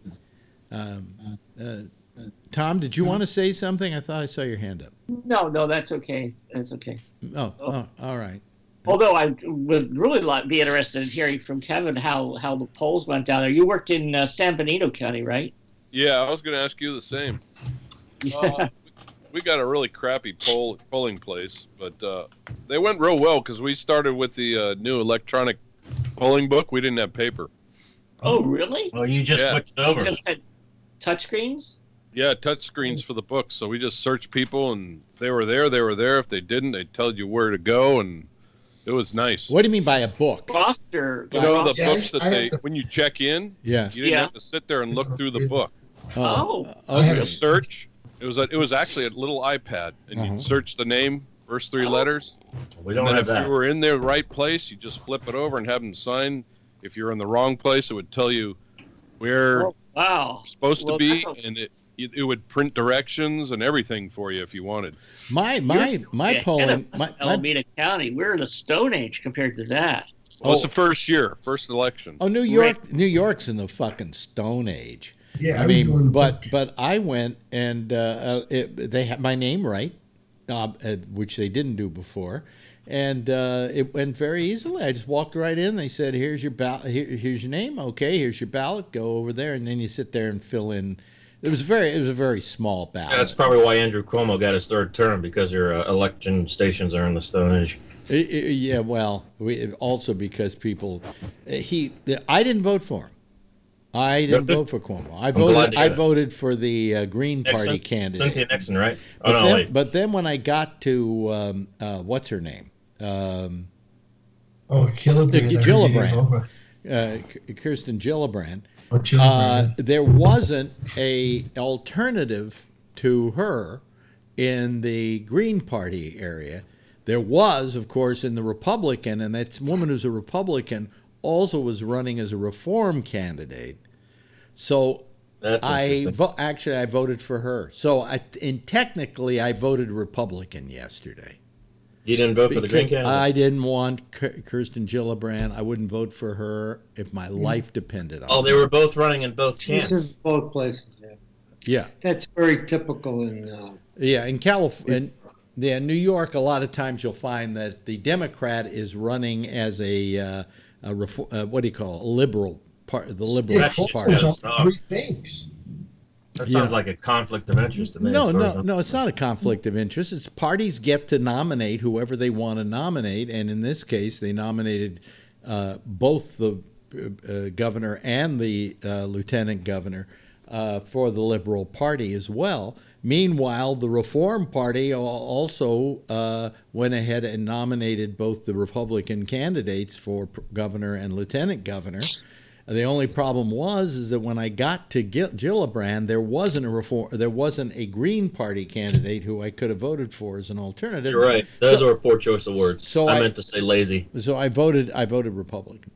E: Tom, did you want to say something? I thought I saw your hand up.
L: No, that's okay. That's okay.
E: Oh, all right.
L: Although I would really be interested in hearing from Kevin how the polls went down there. You worked in San Benito County, right?
P: Yeah, I was going to ask you the same. We got a really crappy polling place, but they went real well because we started with the new electronic polling book. We didn't have paper.
L: Oh, really?
M: Well, you just switched over.
L: Just had touchscreens?
P: Yeah, touchscreens for the books. So we just searched people, and if they were there, they were there. If they didn't, they tell you where to go, and it was nice.
E: What do you mean by a book?
L: Roster.
P: The books that when you check in,
E: you
P: didn't have to sit there and look through the book.
E: Okay.
P: You search. It was actually a little iPad, and you'd search the name, first three letters.
M: We don't
P: and
M: have
P: then if
M: that.
P: you were in the right place, you just flip it over and have them sign. If you're in the wrong place, it would tell you where you're supposed to be, and it would print directions and everything for you if you wanted.
E: My polling,
L: Alameda County, we're in the Stone Age compared to that.
P: Well, it's the first election.
E: Oh, New York's in the fucking Stone Age.
Q: Yeah,
E: I mean, but I went and they had my name right, which they didn't do before, and it went very easily. I just walked right in. They said, "Here's your ballot. Here's your name. Okay, here's your ballot. Go over there." And then you sit there and fill in It was a very small ballot.
M: Yeah, that's probably why Andrew Cuomo got his third term, because your election stations are in the Stone Age.
E: Yeah, well, also because people, I didn't vote for him. I didn't vote for Cuomo. I voted for the Green Party candidate.
M: Cynthia Nixon, right?
E: But then when I got to what's her name?
Q: Gillibrand.
E: Kirsten Gillibrand.
Q: Gillibrand.
E: There wasn't a alternative to her in the Green Party area. There was, of course, in the Republican, and that woman who's a Republican also was running as a reform candidate. So I voted for her. So technically, I voted Republican yesterday.
M: You didn't vote for the Green candidate?
E: I didn't want Kirsten Gillibrand. I wouldn't vote for her if my life depended on it.
M: Oh, they were both running in both camps.
R: This is both places.
E: Yeah.
R: That's very typical in.
E: In California. Yeah, in New York, a lot of times you'll find that the Democrat is running as a what do you call it? Liberal part, the Liberal Party.
Q: Three things.
M: That sounds like a conflict of interest to me.
E: No, it's not a conflict of interest. It's parties get to nominate whoever they want to nominate, and in this case, they nominated both the governor and the lieutenant governor for the Liberal Party as well. Meanwhile, the Reform Party also went ahead and nominated both the Republican candidates for governor and lieutenant governor. The only problem is that when I got to Gillibrand, there wasn't a Green Party candidate who I could have voted for as an alternative.
M: You're right; those are poor choice of words. So I meant to say lazy.
E: So I voted Republican.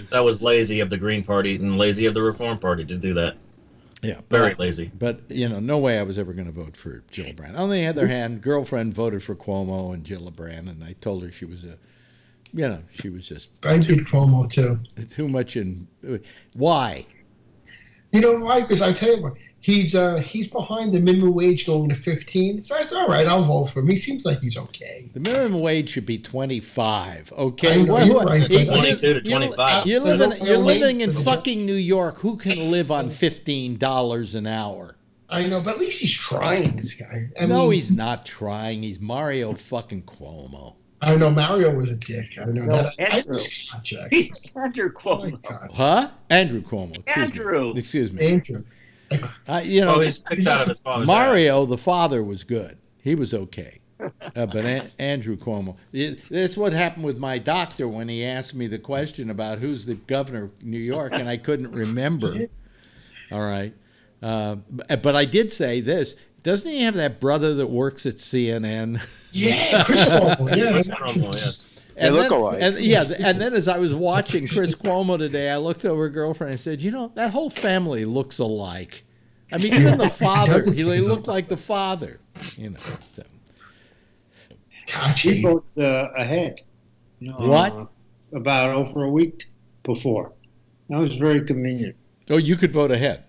M: That was lazy of the Green Party and lazy of the Reform Party to do that.
E: Yeah,
M: very lazy.
E: But no way I was ever going to vote for Gillibrand. On the other hand, girlfriend voted for Cuomo and Gillibrand, and I told her she was she was just.
Q: I did Cuomo too.
E: Too much in. Why?
Q: You know why? Because I tell you what, he's behind the minimum wage going to 15. So it's all right. I'll vote for him. He seems like he's okay.
E: The minimum wage should be 25. Okay,
Q: I know, you're right,
M: 22 to 25.
E: You're living in fucking New York. Who can live on $15 an hour?
Q: I know, but at least he's trying. This guy.
E: No, he's not trying. He's Mario fucking Cuomo.
Q: I know Mario was a dick. I know that.
L: Andrew Cuomo.
E: Huh? Andrew Cuomo. Excuse me.
Q: Andrew.
M: He's picked out of his father's
E: Mario, the father, was good. He was okay. But Andrew Cuomo. That's what happened with my doctor when he asked me the question about who's the governor of New York, and I couldn't remember. All right. But I did say this. Doesn't he have that brother that works at CNN?
Q: Yeah, Chris Cuomo. Yeah,
M: Chris Cuomo, yes.
N: They look alike.
E: And then as I was watching Chris Cuomo today, I looked over at girlfriend and I said, that whole family looks alike. I mean, even the father, he looked like the father. So.
R: He voted ahead.
E: What?
R: About over a week before. That was very convenient.
E: Oh, you could vote ahead.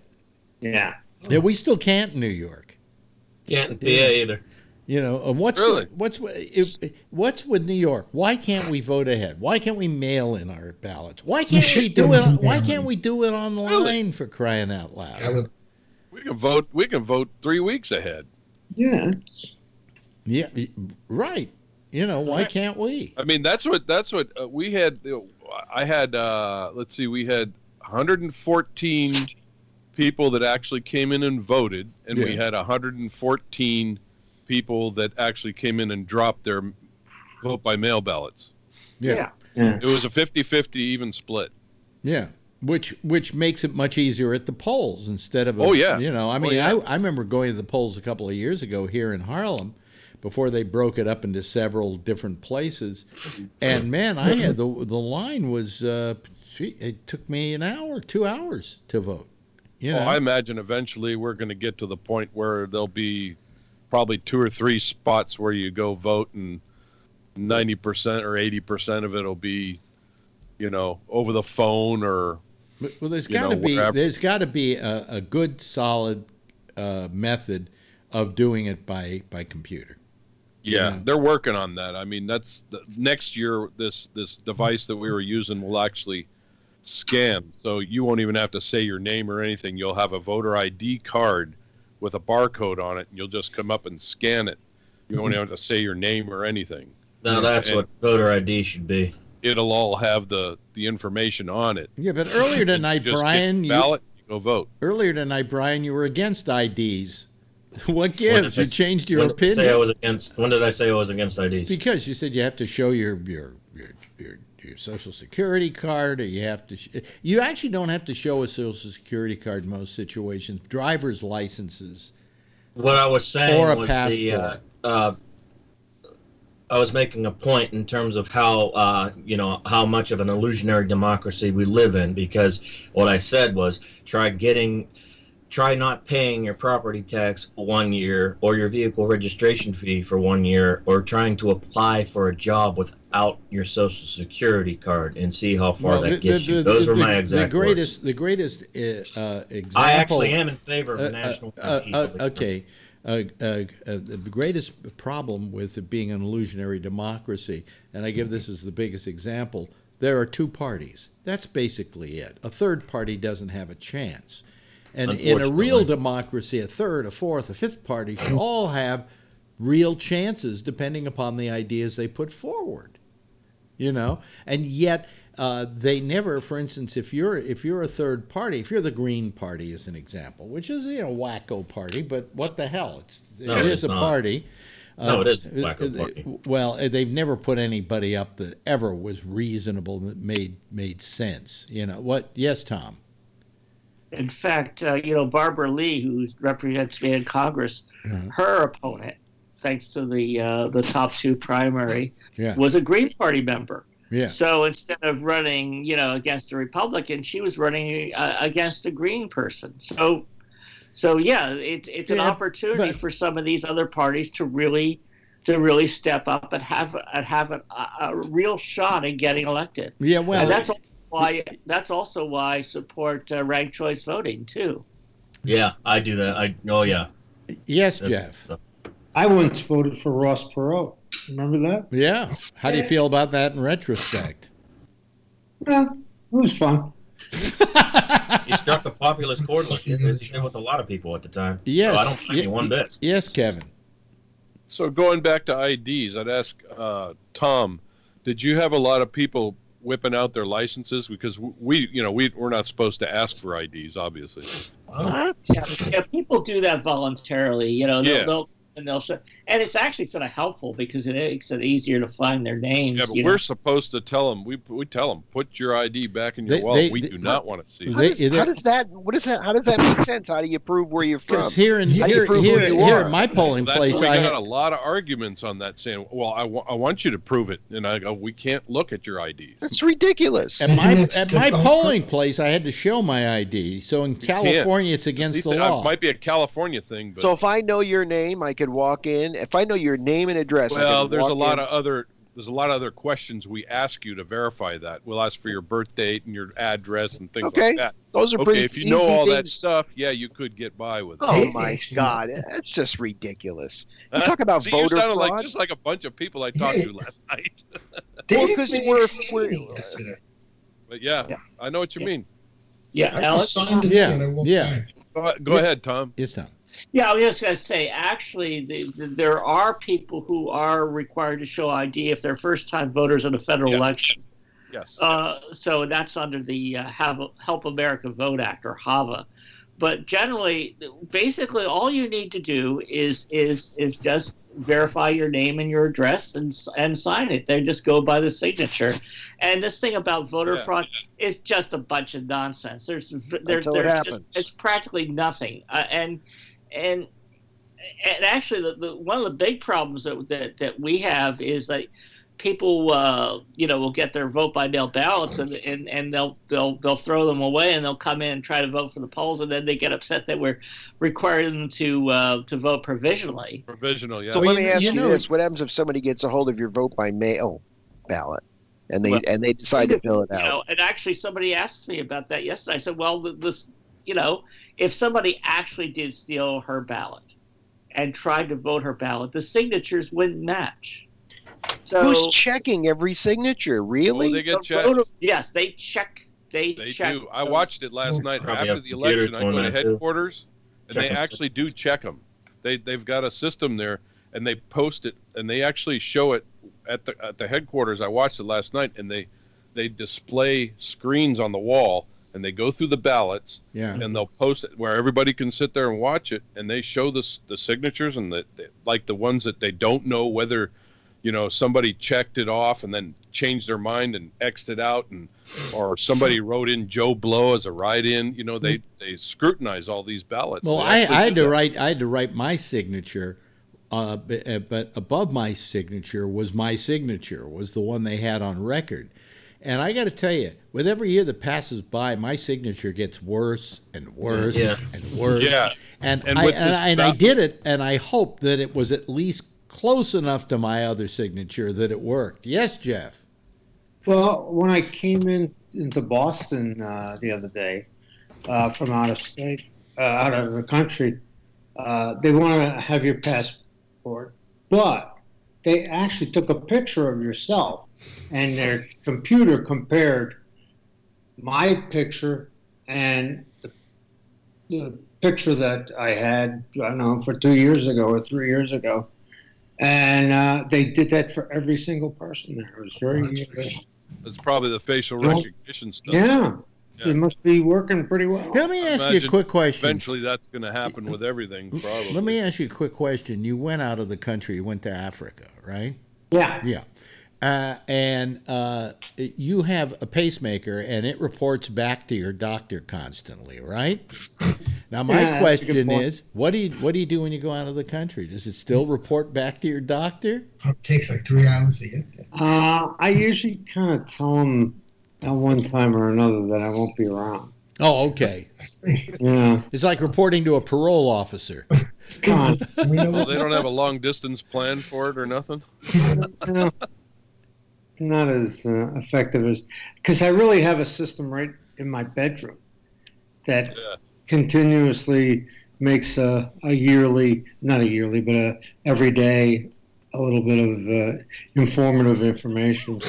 R: Yeah.
E: Yeah, we still can't in New York.
M: Can't in PA either.
E: What's with New York? Why can't we vote ahead? Why can't we mail in our ballots? Why can't we do it? Why can't we do it online, for crying out loud?
P: We can vote. We can vote 3 weeks ahead.
R: Yeah.
E: Yeah. Right. Why can't we?
P: I mean, that's what we had. I had. Let's see. We had 114 people that actually came in and voted, and we had 114 people that actually came in and dropped their vote by mail ballots.
E: Yeah.
P: It was a 50-50 even split.
E: Yeah. Which makes it much easier at the polls instead of
P: I
E: remember going to the polls a couple of years ago here in Harlem before they broke it up into several different places, and man, I had the line was it took me an hour, 2 hours to vote.
P: I imagine eventually we're going to get to the point where there'll be probably 2 or 3 spots where you go vote, and 90% or 80% of it will be, over the phone or.
E: Well, there's got to be a good, solid method of doing it by computer.
P: Yeah, they're working on that. I mean, next year. This device that we were using will actually scanned, so you won't even have to say your name or anything. You'll have a voter ID card with a barcode on it, and you'll just come up and scan it. You won't have to say your name or anything.
M: Now that's what voter ID should be.
P: It'll all have the information on it.
E: Yeah, but earlier tonight, Brian,
P: you go vote.
E: Earlier tonight, Brian, you were against IDs. What gives? You changed your opinion.
M: When did I say I was against IDs?
E: Because you said you have to show your Social Security card, or you have to. You actually don't have to show a Social Security card in most situations. Driver's licenses.
M: What I was saying
E: or a
M: was
E: passport.
M: I was making a point in terms of how how much of an illusionary democracy we live in, because what I said was try not paying your property tax 1 year, or your vehicle registration fee for 1 year, or trying to apply for a job without your Social Security card, and see how far that gets you. Those were my exact words.
E: The greatest example.
M: I actually am in favor of a national ID.
E: Okay. The greatest problem with it being an illusionary democracy, and I give this as the biggest example, there are two parties. That's basically it. A third party doesn't have a chance. And in a real democracy, a third, a fourth, a fifth party should all have real chances depending upon the ideas they put forward. And yet they never, for instance, if you're a third party, if you're the Green Party as an example, which is a wacko party, but what the hell, it is a party.
M: No, it is a wacko party.
E: Well, they've never put anybody up that ever was reasonable, that made sense. What? Yes, Tom.
L: In fact, Barbara Lee, who represents me in Congress, her opponent, thanks to the top two primary, was a Green Party member.
E: Yeah.
L: So instead of running, against a Republican, she was running against a Green person. So yeah, it's an opportunity for some of these other parties to really step up and have a real shot at getting elected.
E: Yeah, well,
L: and that's also why I support ranked choice voting too.
M: Yeah, I do that.
E: Yes, Jeff.
R: I once voted for Ross Perot. Remember that?
E: Yeah. How do you feel about that in retrospect?
R: Well, it was fun.
M: He struck a populist chord as he did with a lot of people at the time.
E: Yes.
M: So I don't blame you one bit.
E: Yes, Kevin.
P: So going back to IDs, I'd ask Tom, did you have a lot of people whipping out their licenses? Because we're not supposed to ask for IDs, obviously.
L: Yeah, people do that voluntarily. And it's actually sort of helpful because it makes it easier to find their names.
P: Yeah, but we're supposed to tell them. We tell them, put your ID back in your wallet. We do not want to see it.
N: How does that make sense? How do you prove where you're from?
E: Because here at my polling place,
P: we got a lot of arguments on that, saying, "Well, I want you to prove it," and I go, "We can't look at your IDs."
N: That's ridiculous.
E: At my polling place, I had to show my ID. So in California, it's against the law.
P: It might be a California thing, but
N: so if I know your name, I could walk in. If I know your name and address,
P: well, there's a lot of other questions we ask you to verify that. We'll ask for your birth date and your address and things like that.
N: Those are pretty
P: if you know
N: easy
P: all
N: things.
P: that stuff, yeah, you could get by with it.
N: Oh my God, that's just ridiculous. You talk about voter
P: you sounded
N: fraud.
P: just like a bunch of people I talked to last night.
N: Well, because we're
P: But yeah, I know what you mean.
L: Yeah, Alex.
E: Yeah.
P: Go ahead, Tom.
E: Yes, Tom.
L: Yeah, I was just going to say, actually, there are people who are required to show ID if they're first-time voters in a federal election.
P: Yes.
L: So that's under the Help America Vote Act, or HAVA. But generally, basically, all you need to do is just verify your name and your address and sign it. They just go by the signature. And this thing about voter fraud is just a bunch of nonsense. It's practically nothing. And actually, one of the big problems that we have is that people, will get their vote by mail ballots and they'll throw them away, and they'll come in and try to vote for the polls, and then they get upset that we're requiring them to vote provisionally.
P: Provisional, yeah.
N: So let me ask you this: what happens if somebody gets a hold of your vote by mail ballot and they decide to fill it out?
L: And actually, somebody asked me about that yesterday. I said, well, if somebody actually did steal her ballot and tried to vote her ballot, the signatures wouldn't match. So
N: who's checking every signature? Really?
P: They get checked.
L: Yes, they check they check
P: do. I watched it last night
M: Probably
P: after
M: have
P: the
M: computers
P: election. I go
M: going
P: to
M: on, too.
P: headquarters, and
M: Check
P: they
M: 'em.
P: actually do check them. They've got a system there, and they post it, and they actually show it at the headquarters. I watched it last night, and they display screens on the wall, and they go through the ballots,
E: Yeah.
P: and they'll post it where everybody can sit there and watch it, and they show the signatures and like the ones that they don't know whether, somebody checked it off and then changed their mind and X'd it out, or somebody wrote in Joe Blow as a write-in. They scrutinize all these ballots.
E: Well,
P: They
E: I
P: actually
E: had
P: do
E: to
P: that.
E: write my signature, but above my signature was the one they had on record. And I got to tell you, with every year that passes by, my signature gets worse and worse and worse.
P: Yeah.
E: And
P: with this
E: I did it, and I hoped that it was at least close enough to my other signature that it worked. Yes, Jeff.
R: Well, when I came into Boston the other day from out of state, out of the country, they want to have your passport, but they actually took a picture of yourself, and their computer compared my picture and the picture that I had, I don't know, for 2 years ago or 3 years ago. And they did that for every single person there. It was very
P: That's probably the facial recognition stuff.
R: Yeah. It must be working pretty well.
E: Let me ask you a quick question.
P: Eventually, that's going to happen with everything, probably.
E: Let me ask you a quick question. You went out of the country. You went to Africa, right?
R: Yeah.
E: Yeah. And you have a pacemaker, and it reports back to your doctor constantly, right? Now, my question is, what do you do when you go out of the country? Does it still report back to your doctor?
Q: It takes like 3 hours to get there.
R: I usually kind of tell them at one time or another that I won't be around.
E: Oh, okay.
R: Yeah.
E: It's like reporting to a parole officer.
R: Come on.
P: Well, they don't have a long distance plan for it or nothing?
R: Not as effective as, because I really have a system right in my bedroom that continuously makes a yearly, not a yearly, but a every day, a little bit of informative information.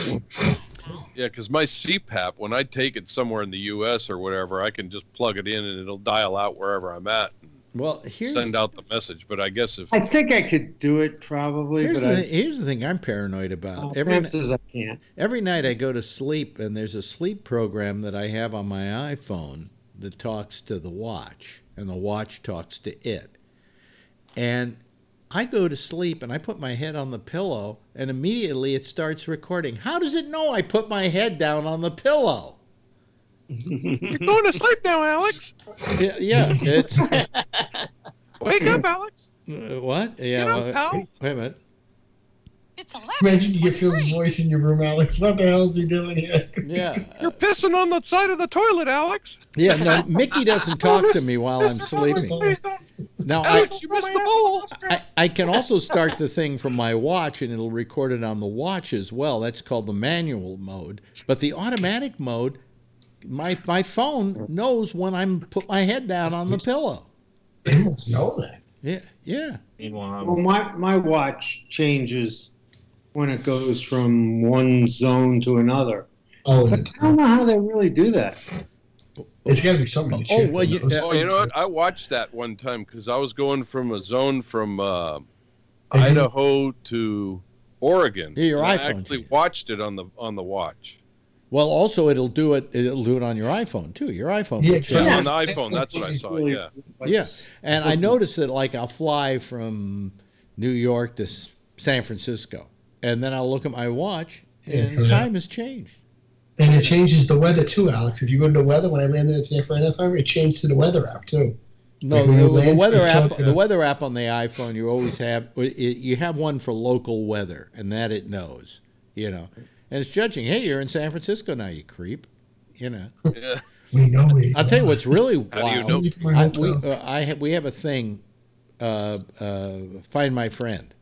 P: Yeah, because my CPAP, when I take it somewhere in the U.S. or whatever, I can just plug it in and it'll dial out wherever I'm at.
E: Well,
P: send out the message. But I guess if
R: I think I could do it probably.
E: Here's
R: but
E: the thing I'm paranoid about.
R: I can't.
E: Every night I go to sleep, and there's a sleep program that I have on my iPhone that talks to the watch, and the watch talks to it. And I go to sleep, and I put my head on the pillow, and immediately it starts recording. How does it know I put my head down on the pillow?
J: You're going to sleep now, Alex.
E: Yeah, it's...
J: Wake up, Alex.
E: What? Yeah.
J: Get up, pal.
E: Wait a minute.
F: It's
Q: Imagine you get Phil's voice in your room, Alex. What the hell is he doing here?
E: Yeah.
J: You're pissing on the side of the toilet, Alex.
E: Yeah, no, Mickey doesn't talk to me while I'm sleeping.
J: Please don't.
E: Now,
J: Alex, you missed the bowl.
E: I can also start the thing from my watch, and it'll record it on the watch as well. That's called the manual mode. But the automatic mode, my phone knows when I'm put my head down on the pillow.
Q: They must know that.
E: Yeah.
R: Well, my watch changes when it goes from one zone to another.
Q: Oh,
R: but I don't know how they really do that.
Q: It's got to be something to check.
P: you know what? I watched that one time because I was going from a zone from Idaho to Oregon.
E: Yeah, your
P: and
E: iPhone
P: I actually watched it on the watch.
E: Well, also it'll do it on your iPhone too. Your iPhone.
P: Yeah, on the iPhone. That's what I saw. Yeah.
E: Yeah, and I noticed that like I'll fly from New York to San Francisco, and then I'll look at my watch, and the time has changed.
Q: And it changes the weather too, Alex. If you go to the weather, when I landed at San Francisco, it changed to the weather app too.
E: No,
Q: Like when you
E: the
Q: land,
E: weather
Q: it
E: app.
Q: tells-
E: The weather app on the iPhone, you always have. You have one for local weather, and that it knows. You know, and it's judging. Hey, you're in San Francisco now, you creep. You know.
P: Yeah.
Q: We know it.
E: I'll tell you what's really
P: How do you
E: wild.
P: know?
E: We have a thing. Find My Friend.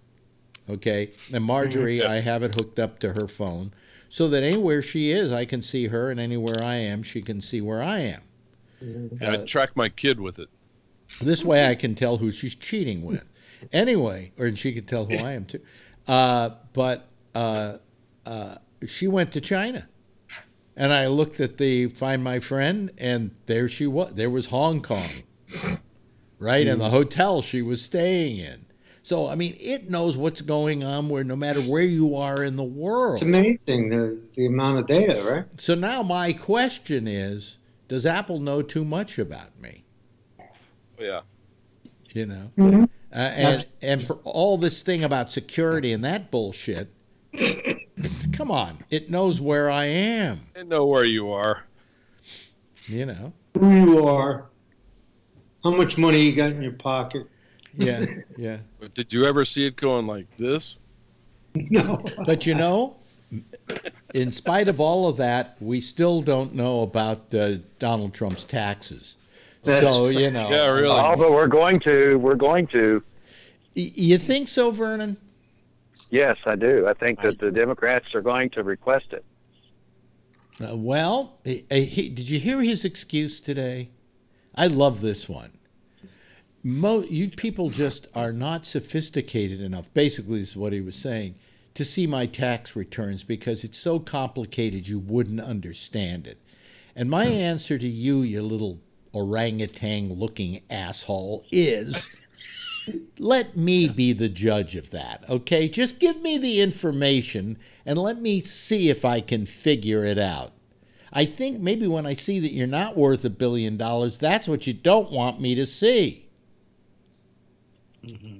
E: Okay, and Marjorie, I have it hooked up to her phone, so that anywhere she is, I can see her, and anywhere I am, she can see where I am.
P: I track my kid with it.
E: This way, I can tell who she's cheating with. Anyway, or she can tell who I am too. But she went to China, And I looked at the Find My Friend, and there she was. There was Hong Kong, right? And the hotel she was staying in. So, I mean, it knows what's going on no matter where you are in the world.
R: It's amazing, the amount of data, right?
E: So now my question is, does Apple know too much about me?
P: Yeah.
E: You know?
R: Mm-hmm.
E: And for all this thing about security and that bullshit, come on, it knows where I am.
P: I know where you are.
E: You know.
R: Who you are, how much money you got in your pocket.
E: Yeah, yeah.
P: But did you ever see it going like this?
R: No.
E: But you know, in spite of all of that, we still don't know about Donald Trump's taxes. So, you know.
P: Yeah, really.
O: Oh, but we're going to. We're going to.
E: You think so, Vernon?
O: Yes, I do. I think that the Democrats are going to request it.
E: Well, did you hear his excuse today? I love this one. You people just are not sophisticated enough, basically is what he was saying, to see my tax returns because it's so complicated you wouldn't understand it. And my answer to you, you little orangutan-looking asshole, is let me be the judge of that, okay? Just give me the information and let me see if I can figure it out. I think maybe when I see that you're not worth $1 billion, that's what you don't want me to see.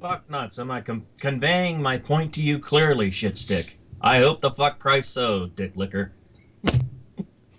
M: Fuck nuts. Am I conveying my point to you clearly, shitstick? I hope the fuck Christ so, dick licker.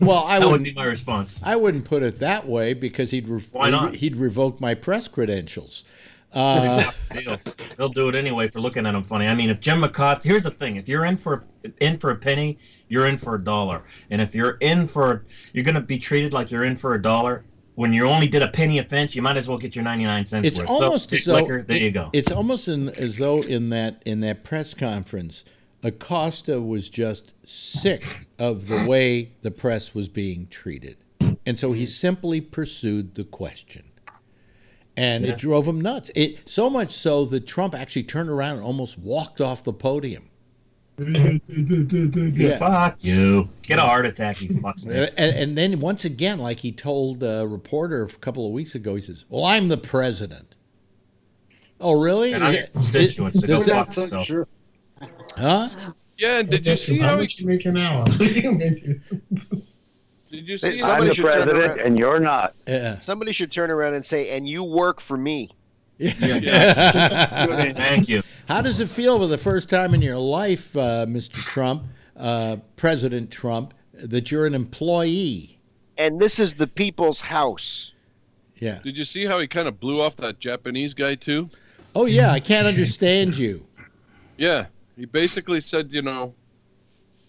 E: Well,
M: that would be my response.
E: I wouldn't put it that way because he'd revoke my press credentials.
M: He'll do it anyway for looking at him funny. I mean, if Jim McCarthy, here's the thing: if you're in for a penny, you're in for $1, and if you're you're going to be treated like you're in for $1. When you only did a penny offense, you might as well get your 99 cents
E: It's
M: worth.
E: almost
M: so,
E: as though
M: there you go.
E: It's almost as though in that press conference, Acosta was just sick of the way the press was being treated, and so he simply pursued the question, and it drove him nuts. So much so that Trump actually turned around and almost walked off the podium.
M: Yeah. Fuck you. Get a heart attack, you fuckstick.
E: And then once again, like he told a reporter a couple of weeks ago, he says, well, I'm the president. Oh, really?
M: And I'm your constituent, so go fuck yourself.
R: Sure.
E: Huh?
P: Yeah, did you see how
Q: much you make an hour?
P: Did you see
O: I'm the president and you're not.
E: Yeah.
N: Somebody should turn around and say, and you work for me.
M: Yeah. Thank you.
E: How does it feel for the first time in your life, Mr. Trump, President Trump, that you're an employee?
N: And this is the people's house.
E: Yeah.
P: Did you see how he kind of blew off that Japanese guy, too?
E: Oh, yeah, I can't understand you.
P: Yeah. He basically said, you know,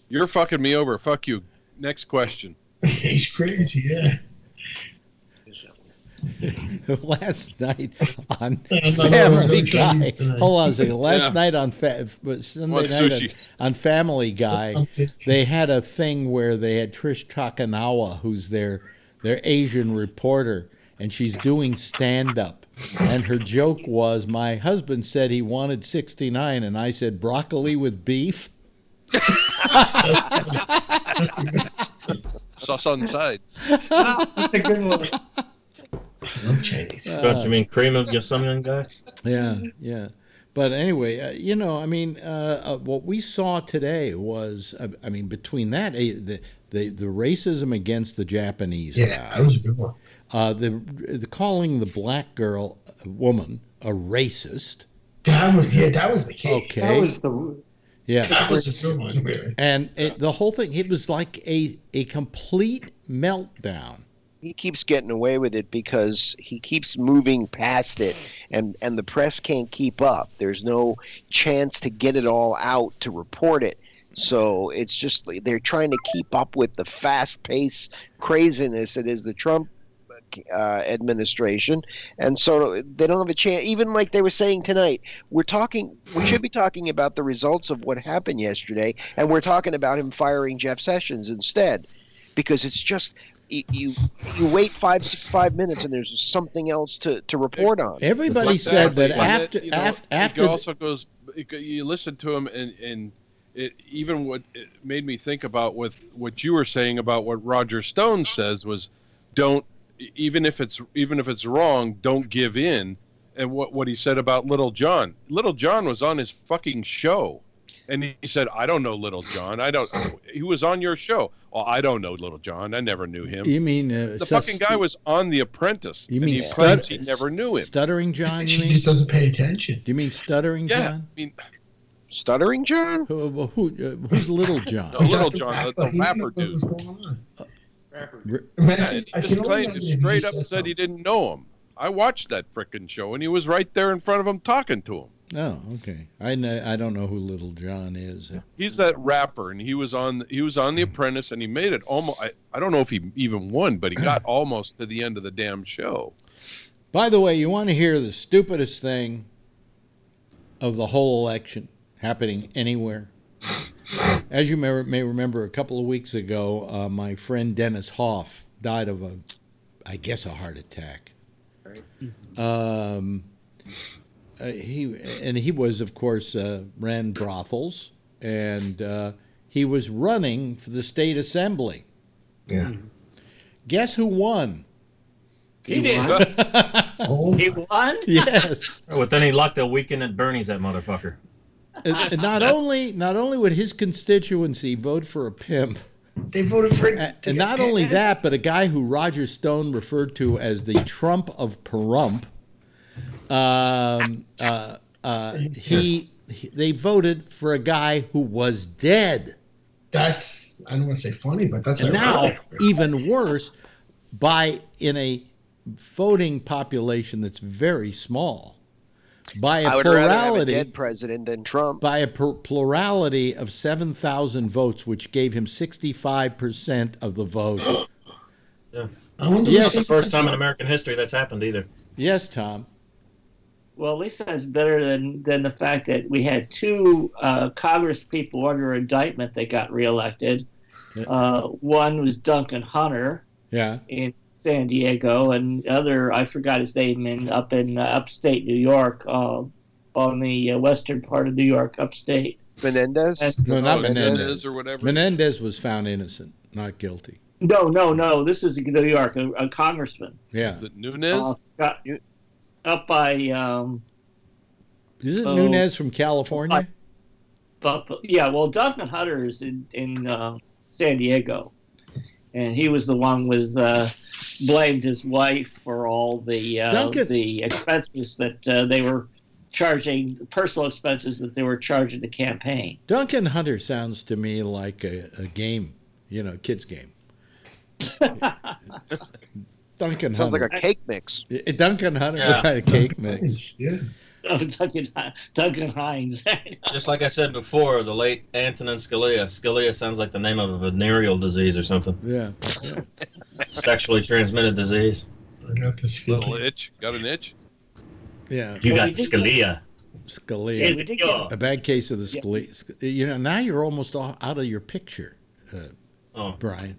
P: you're fucking me over. Fuck you. Next question.
Q: He's crazy, yeah.
E: Last night on Family Guy. Hold on a second. Last night on Sunday night on Family Guy, they had a thing where they had Trish Takanawa, who's their Asian reporter, and she's doing stand-up. And her joke was, my husband said he wanted 69, and I said broccoli with beef.
P: Sauce on the side.
R: That's a good one.
Q: Love Chinese.
M: Don't you mean cream of something, guys?
E: Yeah, yeah. But anyway, you know, I mean, what we saw today was, I mean, between that, the racism against the Japanese guy,
Q: that was a good one.
E: The calling the black woman a racist.
Q: That was the case.
E: Okay.
R: That was the.
E: Yeah.
Q: That was a good one. Really.
E: And the whole thing, it was like a complete meltdown.
N: He keeps getting away with it because he keeps moving past it, and the press can't keep up. There's no chance to get it all out to report it. So it's just they're trying to keep up with the fast-paced craziness that is the Trump administration, and so they don't have a chance. Even like they were saying tonight, we should be talking about the results of what happened yesterday, and we're talking about him firing Jeff Sessions instead, because it's just you wait 5 minutes and there's something else to report on.
E: Everybody said that
P: he also goes. You listen to him and it made me think about with what you were saying about what Roger Stone says was, don't, even if it's wrong, don't give in. And what he said about Little John. Little John was on his fucking show. And he said, I don't know Little John. He was on your show. Well, I don't know Little John. I never knew him.
E: You mean
P: the fucking guy was on The Apprentice?
E: You mean
P: he never knew him?
E: Stuttering John?
Q: She just doesn't pay attention.
E: Do you mean Stuttering John?
P: I mean,
N: Stuttering John?
E: Who's Little John?
P: Little John, the rapper dude. He straight up said he didn't know him. I watched that frickin' show, and he was right there in front of him talking to him.
E: Oh, okay. I don't know who Little John is.
P: He's that rapper, and he was on The Apprentice, and he made it almost. I don't know if he even won, but he got almost to the end of the damn show.
E: By the way, you want to hear the stupidest thing of the whole election happening anywhere? As you may remember, a couple of weeks ago, my friend Dennis Hoff died of I guess, a heart attack. He was, of course, ran brothels, and he was running for the state assembly.
M: Yeah.
E: Guess who won?
L: He did. He won?
E: Yes.
M: With any luck, they'll weaken at Bernie's, that motherfucker.
E: And not only would his constituency vote for a pimp,
Q: they voted for
E: and not only that, but a guy who Roger Stone referred to as the Trump of Pahrump. They voted for a guy who was dead.
Q: That's, I don't want to say funny, but that's
E: and
Q: ironic.
E: Now even worse, in a voting population that's very small. By a
N: I would
E: plurality,
N: rather have a dead president than Trump.
E: By a plurality of 7,000 votes, which gave him 65% of the vote.
M: Yeah.
E: Yes.
M: It's the first time in American history that's happened either.
E: Yes, Tom.
L: Well, at least that's better than the fact that we had two Congress people under indictment that got reelected. One was Duncan Hunter in San Diego, and the other, I forgot his name, up in upstate New York, on the western part of New York, upstate.
N: Menendez?
E: No, not Menendez.
P: Or whatever.
E: Menendez was found innocent, not guilty.
L: No. This is New York, a congressman.
E: Yeah.
P: Is it Nunes?
L: Up by.
E: Is it Nunes from California?
L: Yeah, well, Duncan Hunter is in San Diego, and he was the one with blamed his wife for all the expenses that they were charging, personal expenses that they were charging the campaign.
E: Duncan Hunter sounds to me like a game, kid's game. Duncan
N: Sounds
E: Hunter.
N: like a cake mix.
E: Duncan Hunter had a cake mix.
Q: Yeah.
L: Oh, Duncan Hines.
M: Just like I said before, the late Antonin Scalia. Scalia sounds like the name of a venereal disease or something.
E: Yeah.
M: Sexually transmitted disease.
Q: I got the
P: Little itch. Got an itch?
E: Yeah.
M: You got Scalia.
E: Scalia. A bad case of the Scalia. Now you're almost out of your picture, Brian.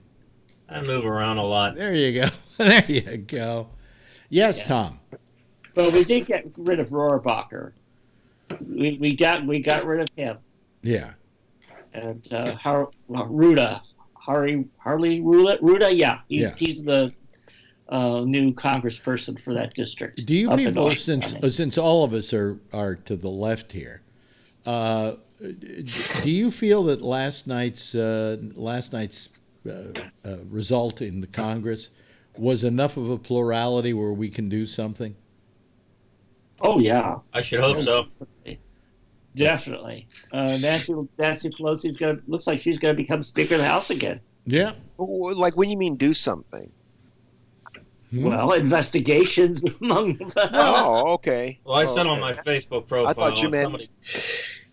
M: I move around a lot.
E: There you go. There you go. Yes, Tom.
L: But we did get rid of Rohrabacher. We got rid of him.
E: Yeah.
L: And Ruda, Harley Ruda, yeah, he's the new congressperson for that district.
E: Do you people, since all of us are to the left here, do you feel that last night's result in the Congress was enough of a plurality where we can do something?
L: Oh yeah,
M: I should hope so.
L: Definitely. Nancy Pelosi's looks like she's going to become Speaker of the House again.
E: Yeah.
N: Like, when you mean do something?
L: Well, investigations among them.
N: Oh, okay.
M: Well, I said on my Facebook profile.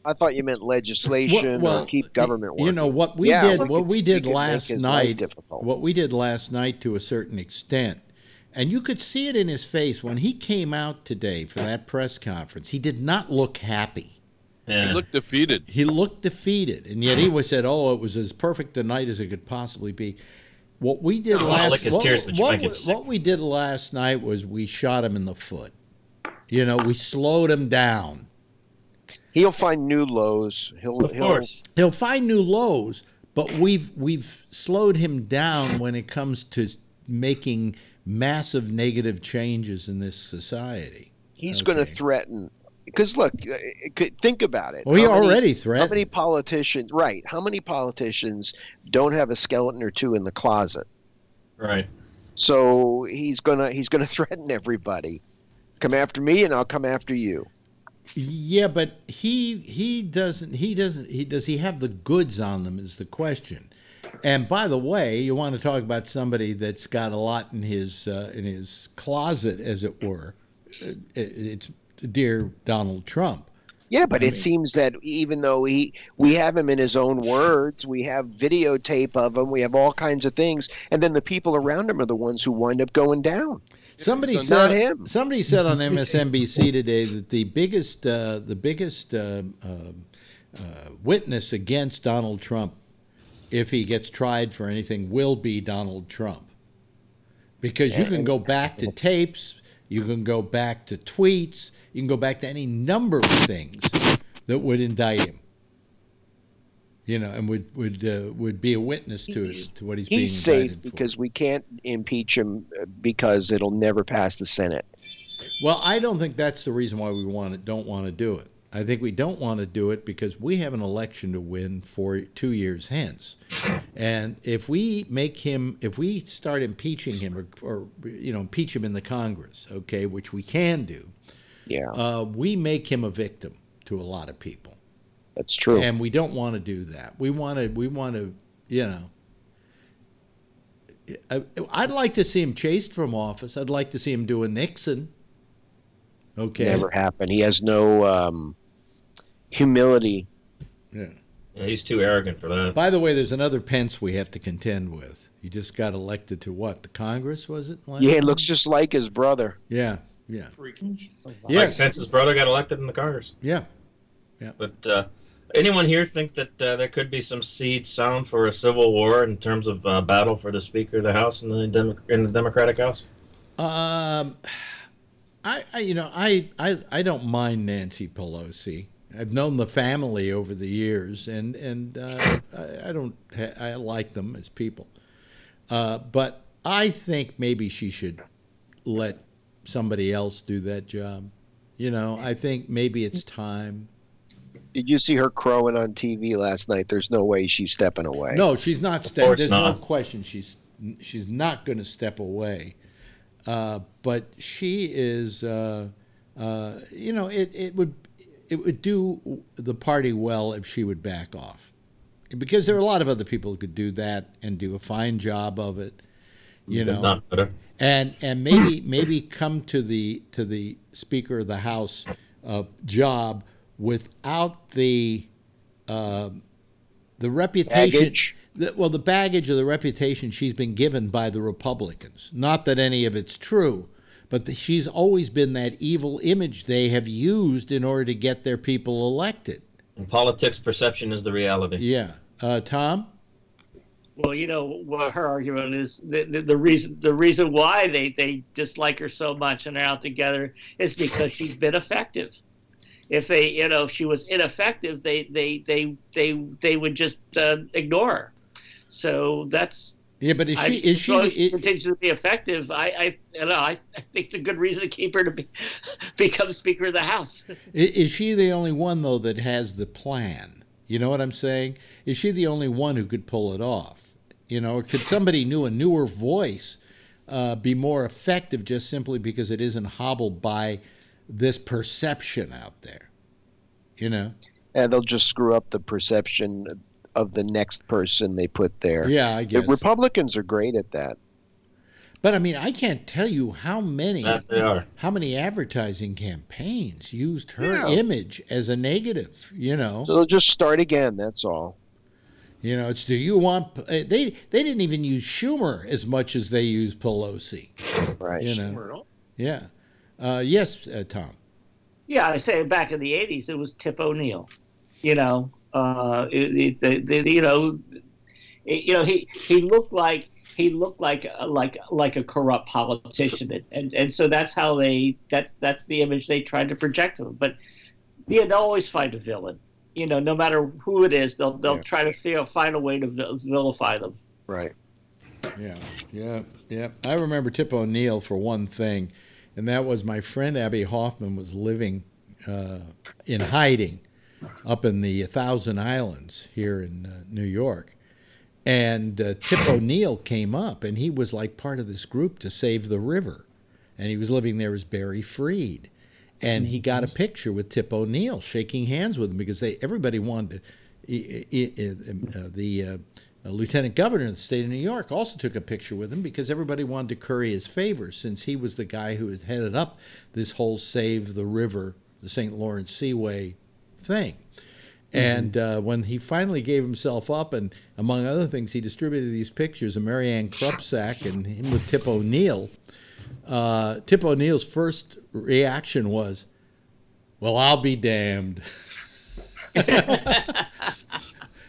N: I thought you meant legislation or keep government working.
E: What we did last night to a certain extent, and you could see it in his face when he came out today for that press conference. He did not look happy.
P: Yeah. He looked defeated.
E: He looked defeated, and yet he said, "Oh, it was as perfect a night as it could possibly be." What we did what we did last night was we shot him in the foot. We slowed him down.
N: He'll find new lows.
E: He'll find new lows, but we've slowed him down when it comes to making massive negative changes in this society.
N: He's going to threaten. Because look, think about it.
E: Well, he already threatened.
N: How many politicians? Right. How many politicians don't have a skeleton or two in the closet?
M: Right.
N: So he's gonna threaten everybody. Come after me, and I'll come after you.
E: Yeah, but does he have the goods on them is the question. And by the way, you want to talk about somebody that's got a lot in his closet, as it were. It's dear Donald Trump.
N: Yeah, but it seems that even though we have him in his own words, we have videotape of him, we have all kinds of things, and then the people around him are the ones who wind up going down.
E: Somebody said on MSNBC today that the biggest witness against Donald Trump, if he gets tried for anything, will be Donald Trump, because you can go back to tapes, you can go back to tweets. You can go back to any number of things that would indict him, and would be a witness to what he's being indicted
N: He's safe because we can't impeach him because it'll never pass the Senate.
E: Well, I don't think that's the reason why we don't want to do it. I think we don't want to do it because we have an election to win for 2 years hence, and if we start impeaching him or impeach him in the Congress, okay, which we can do.
N: Yeah,
E: we make him a victim to a lot of people.
N: That's true,
E: and we don't want to do that. We want to, I'd like to see him chased from office. I'd like to see him do a Nixon. Okay,
N: never happened. He has no humility.
E: Yeah,
M: he's too arrogant for that.
E: By the way, there's another Pence we have to contend with. He just got elected to what? The Congress, was it?
N: Yeah, it looks just like his brother.
E: Yeah. Yeah.
M: Yes. Mike Pence's brother got elected in the Congress.
E: Yeah. Yeah.
M: But anyone here think that there could be some seeds sown for a civil war in terms of battle for the Speaker of the House in the Democratic House?
E: I don't mind Nancy Pelosi. I've known the family over the years, and I like them as people. But I think maybe she should let somebody else do that job. I think maybe it's time.
N: Did you see her crowing on TV last night? There's no way she's stepping away.
E: No, she's not stepping. There's no question she's not going to step away. But she is. It would do the party well if she would back off, because there are a lot of other people who could do that and do a fine job of it.
M: Not better.
E: And maybe come to the Speaker of the House job without the reputation,
N: baggage.
E: The baggage of the reputation she's been given by the Republicans. Not that any of it's true, but she's always been that evil image they have used in order to get their people elected.
M: In politics, perception is the reality.
E: Yeah, Tom.
L: Well, what her argument is, the reason why they dislike her so much and they're out together is because she's been effective. If if she was ineffective, they would just ignore her. So that's
E: yeah. But is she
L: continues to be effective? I think it's a good reason to keep her to become Speaker of the House.
E: Is she the only one though that has the plan? You know what I'm saying? Is she the only one who could pull it off? Or could somebody a newer voice be more effective just simply because it isn't hobbled by this perception out there?
N: And they'll just screw up the perception of the next person they put there.
E: Yeah, I guess.
N: The Republicans are great at that.
E: But I mean, I can't tell you how many advertising campaigns used her image as a negative. So
N: they'll just start again. That's all.
E: It's do you want? They didn't even use Schumer as much as they used Pelosi.
N: Right.
E: Yeah. Yes, Tom.
L: Yeah, I say back in the '80s, it was Tip O'Neill. He looked like a corrupt politician, and so that's the image they tried to project him. But Yeah, they'll always find a villain. You know, no matter who it is, they'll try to find a way to vilify them.
N: Right.
E: Yeah. I remember Tip O'Neill for one thing, and that was my friend Abby Hoffman was living in hiding up in the Thousand Islands here in New York. And Tip O'Neill came up, and he was like part of this group to save the river. And he was living there as Barry Freed. And he got a picture with Tip O'Neill, shaking hands with him, because everybody wanted to. The lieutenant governor of the state of New York also took a picture with him because everybody wanted to curry his favor, since he was the guy who had headed up this whole Save the River, the St. Lawrence Seaway thing. And when he finally gave himself up, and among other things, he distributed these pictures of Marianne Krupsack and him with Tip O'Neill. Tip O'Neill's first reaction was, "Well, I'll be damned."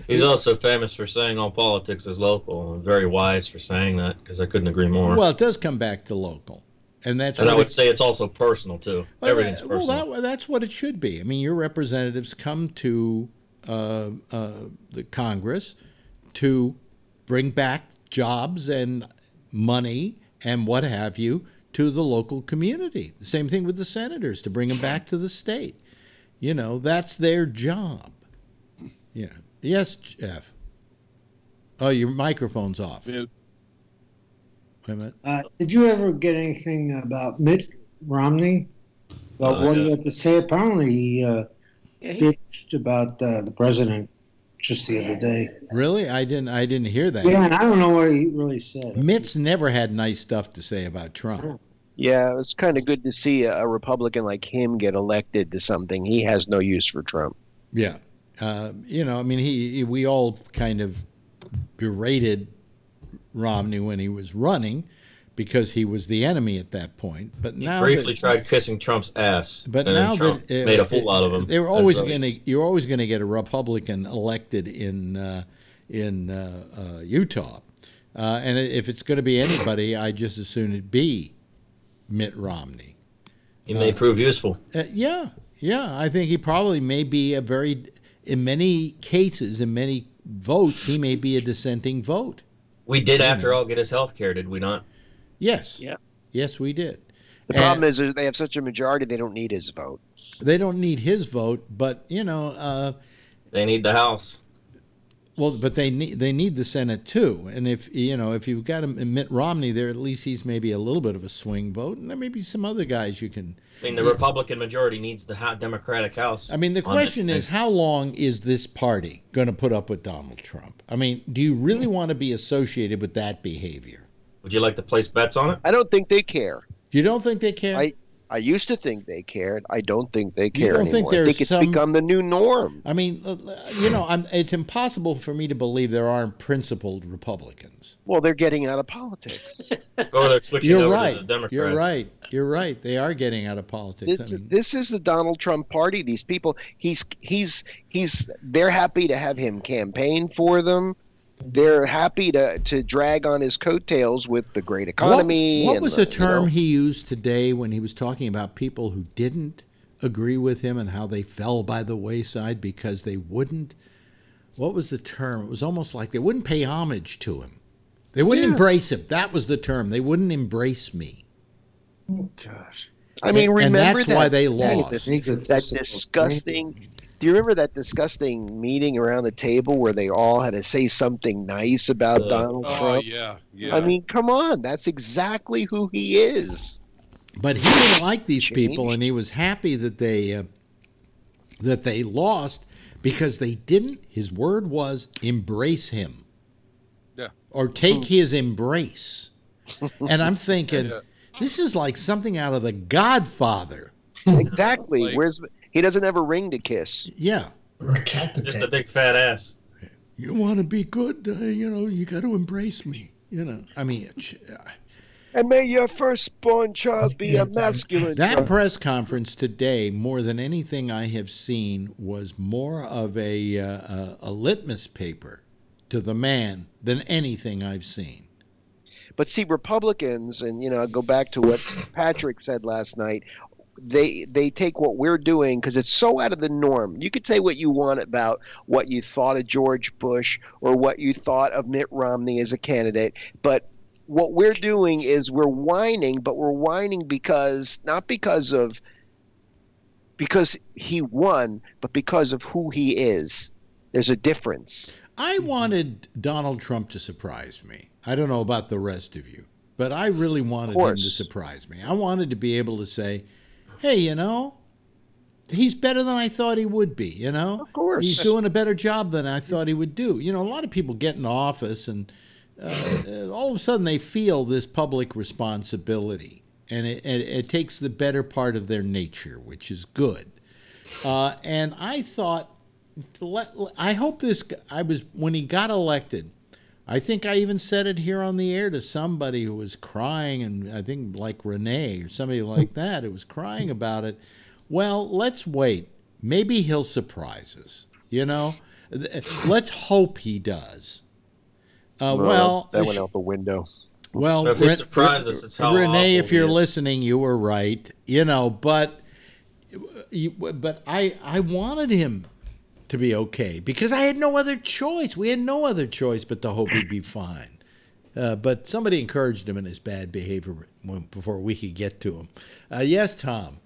M: He's also famous for saying all politics is local, and very wise for saying that, because I couldn't agree more.
E: Well, it does come back to local. And
M: I would say it's also personal, too. Everything's personal.
E: Well, that's what it should be. I mean, your representatives come to the Congress to bring back jobs and money and what have you to the local community. The same thing with the senators, to bring them back to the state. You know, that's their job. Yeah. Yes, Jeff. Oh, your microphone's off.
P: Yeah.
E: Wait a minute.
R: Did you ever get anything about Mitt Romney? About what he had to say? Apparently, he bitched about the president just the other day.
E: Really? I didn't hear that.
R: Yeah, and I don't know what he really said.
E: Mitt's never had nice stuff to say about Trump.
N: Yeah, it was kind of good to see a Republican like him get elected to something. He has no use for Trump.
E: Yeah. You know, I mean, we all kind of berated Romney when he was running because he was the enemy at that point. But now
M: he briefly tried kissing Trump's ass.
E: But
M: and
E: now
M: Trump
E: that
M: made a fool out of him.
E: You're always going to get a Republican elected in Utah, and if it's going to be anybody, I just as soon it be Mitt Romney.
M: He may prove useful.
E: Yeah. I think he probably may be in many cases, in many votes, he may be a dissenting vote.
M: We did, after all, get his health care, did we not?
E: Yes.
L: Yeah.
E: Yes, we did.
N: The problem is they have such a majority, they don't need his vote.
E: They don't need his vote, but, you know...
M: they need the House.
E: Well, but they need the Senate, too. And if you've got Mitt Romney there, at least he's maybe a little bit of a swing vote. And there may be some other guys you can...
M: I mean, the Republican majority needs the Democratic House.
E: I mean, the question is, how long is this party going to put up with Donald Trump? I mean, do you really want to be associated with that behavior?
M: Would you like to place bets on it?
N: I don't think they care.
E: You don't think they care?
N: I used to think they cared. I don't think they care anymore.
E: Think
N: I think it's become the new norm.
E: I mean, you know, it's impossible for me to believe there aren't principled Republicans.
N: Well, they're getting out of politics.
M: Or they're switching over to the Democrats.
E: You're right. They are getting out of politics.
N: This is the Donald Trump party. These people, they're happy to have him campaign for them. They're happy to drag on his coattails with the great economy.
E: What was the term he used today when he was talking about people who didn't agree with him and how they fell by the wayside because they wouldn't? What was the term? It was almost like they wouldn't pay homage to him. They wouldn't embrace him. That was the term. They wouldn't embrace me.
R: Oh, gosh.
N: I mean, remember
E: and that's why they lost.
N: That disgusting... Do you remember that disgusting meeting around the table where they all had to say something nice about Donald Trump?
P: Yeah.
N: I mean, come on. That's exactly who he is.
E: But he didn't like these people, and he was happy that they lost because they didn't, his word was, embrace him.
P: Yeah.
E: Or take his embrace. And I'm thinking, this is like something out of The Godfather.
N: Exactly. He doesn't have a ring to kiss.
E: Yeah.
Q: Or a cat to
M: Just a big fat ass.
E: You want to be good, you got to embrace me. I mean...
N: And may your firstborn child be a masculine.
E: That press conference today, more than anything I have seen, was more of a litmus paper to the man than anything I've seen.
N: But see, Republicans, and I'll go back to what Patrick said last night, they take what we're doing, because it's so out of the norm. You could say what you want about what you thought of George Bush or what you thought of Mitt Romney as a candidate, but what we're doing is we're whining, but we're whining because he won, but because of who he is. There's a difference.
E: I wanted Donald Trump to surprise me. I don't know about the rest of you, but I really wanted him to surprise me. I wanted to be able to say, hey, he's better than I thought he would be, Of
N: course.
E: He's doing a better job than I thought he would do. A lot of people get in office and all of a sudden they feel this public responsibility, and it takes the better part of their nature, which is good. And I thought, I hope when he got elected, I think I even said it here on the air to somebody who was crying, and I think like Renee or somebody like that, who was crying about it. Well, let's wait. Maybe he'll surprise us, Let's hope he does.
N: That went out the window.
E: Well,
M: if he surprised us, it's how
E: Renee, if you're
M: is.
E: listening, you were right. But I wanted him to be okay because I had no other choice. We had no other choice but to hope he'd be fine. But somebody encouraged him in his bad behavior before we could get to him. Yes, Tom.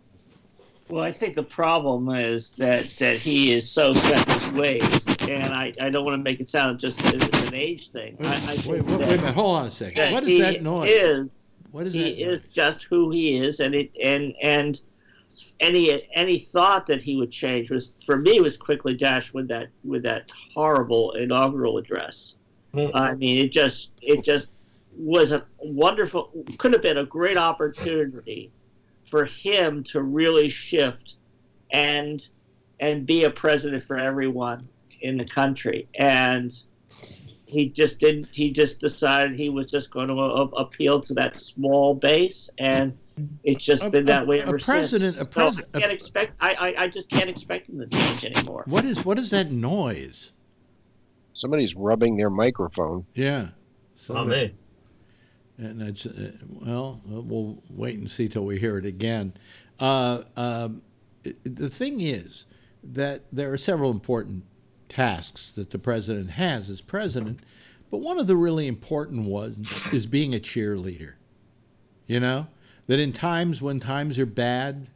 L: Well, I think the problem is that he is so set in his ways, and I don't want to make it sound just as an age thing.
E: Wait a minute. Hold on a second. What is that noise? What is that? He
L: is just who he is, and any thought that he would change was quickly dashed with that horrible inaugural address. I mean, it just was a wonderful, could have been a great opportunity for him to really shift and be a president for everyone in the country. And he just didn't. He just decided he was just going to appeal to that small base, and it's just been that way ever since. I just can't expect him to change anymore.
E: What is that noise?
N: Somebody's rubbing their microphone.
E: Yeah.
M: Not me.
E: And it's, we'll wait and see till we hear it again. The thing is that there are several important tasks that the president has as president, but one of the really important ones is being a cheerleader. That in times when times are bad,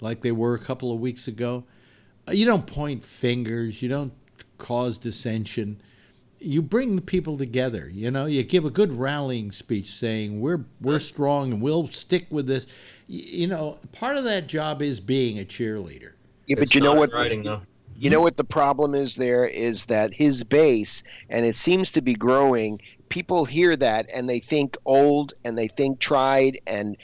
E: like they were a couple of weeks ago, you don't point fingers, you don't cause dissension. You bring the people together, you give a good rallying speech saying we're strong and we'll stick with this. Part of that job is being a cheerleader.
N: Yeah, but you know what? You know what the problem is there is that his base, and it seems to be growing, people hear that and they think old and they think tried and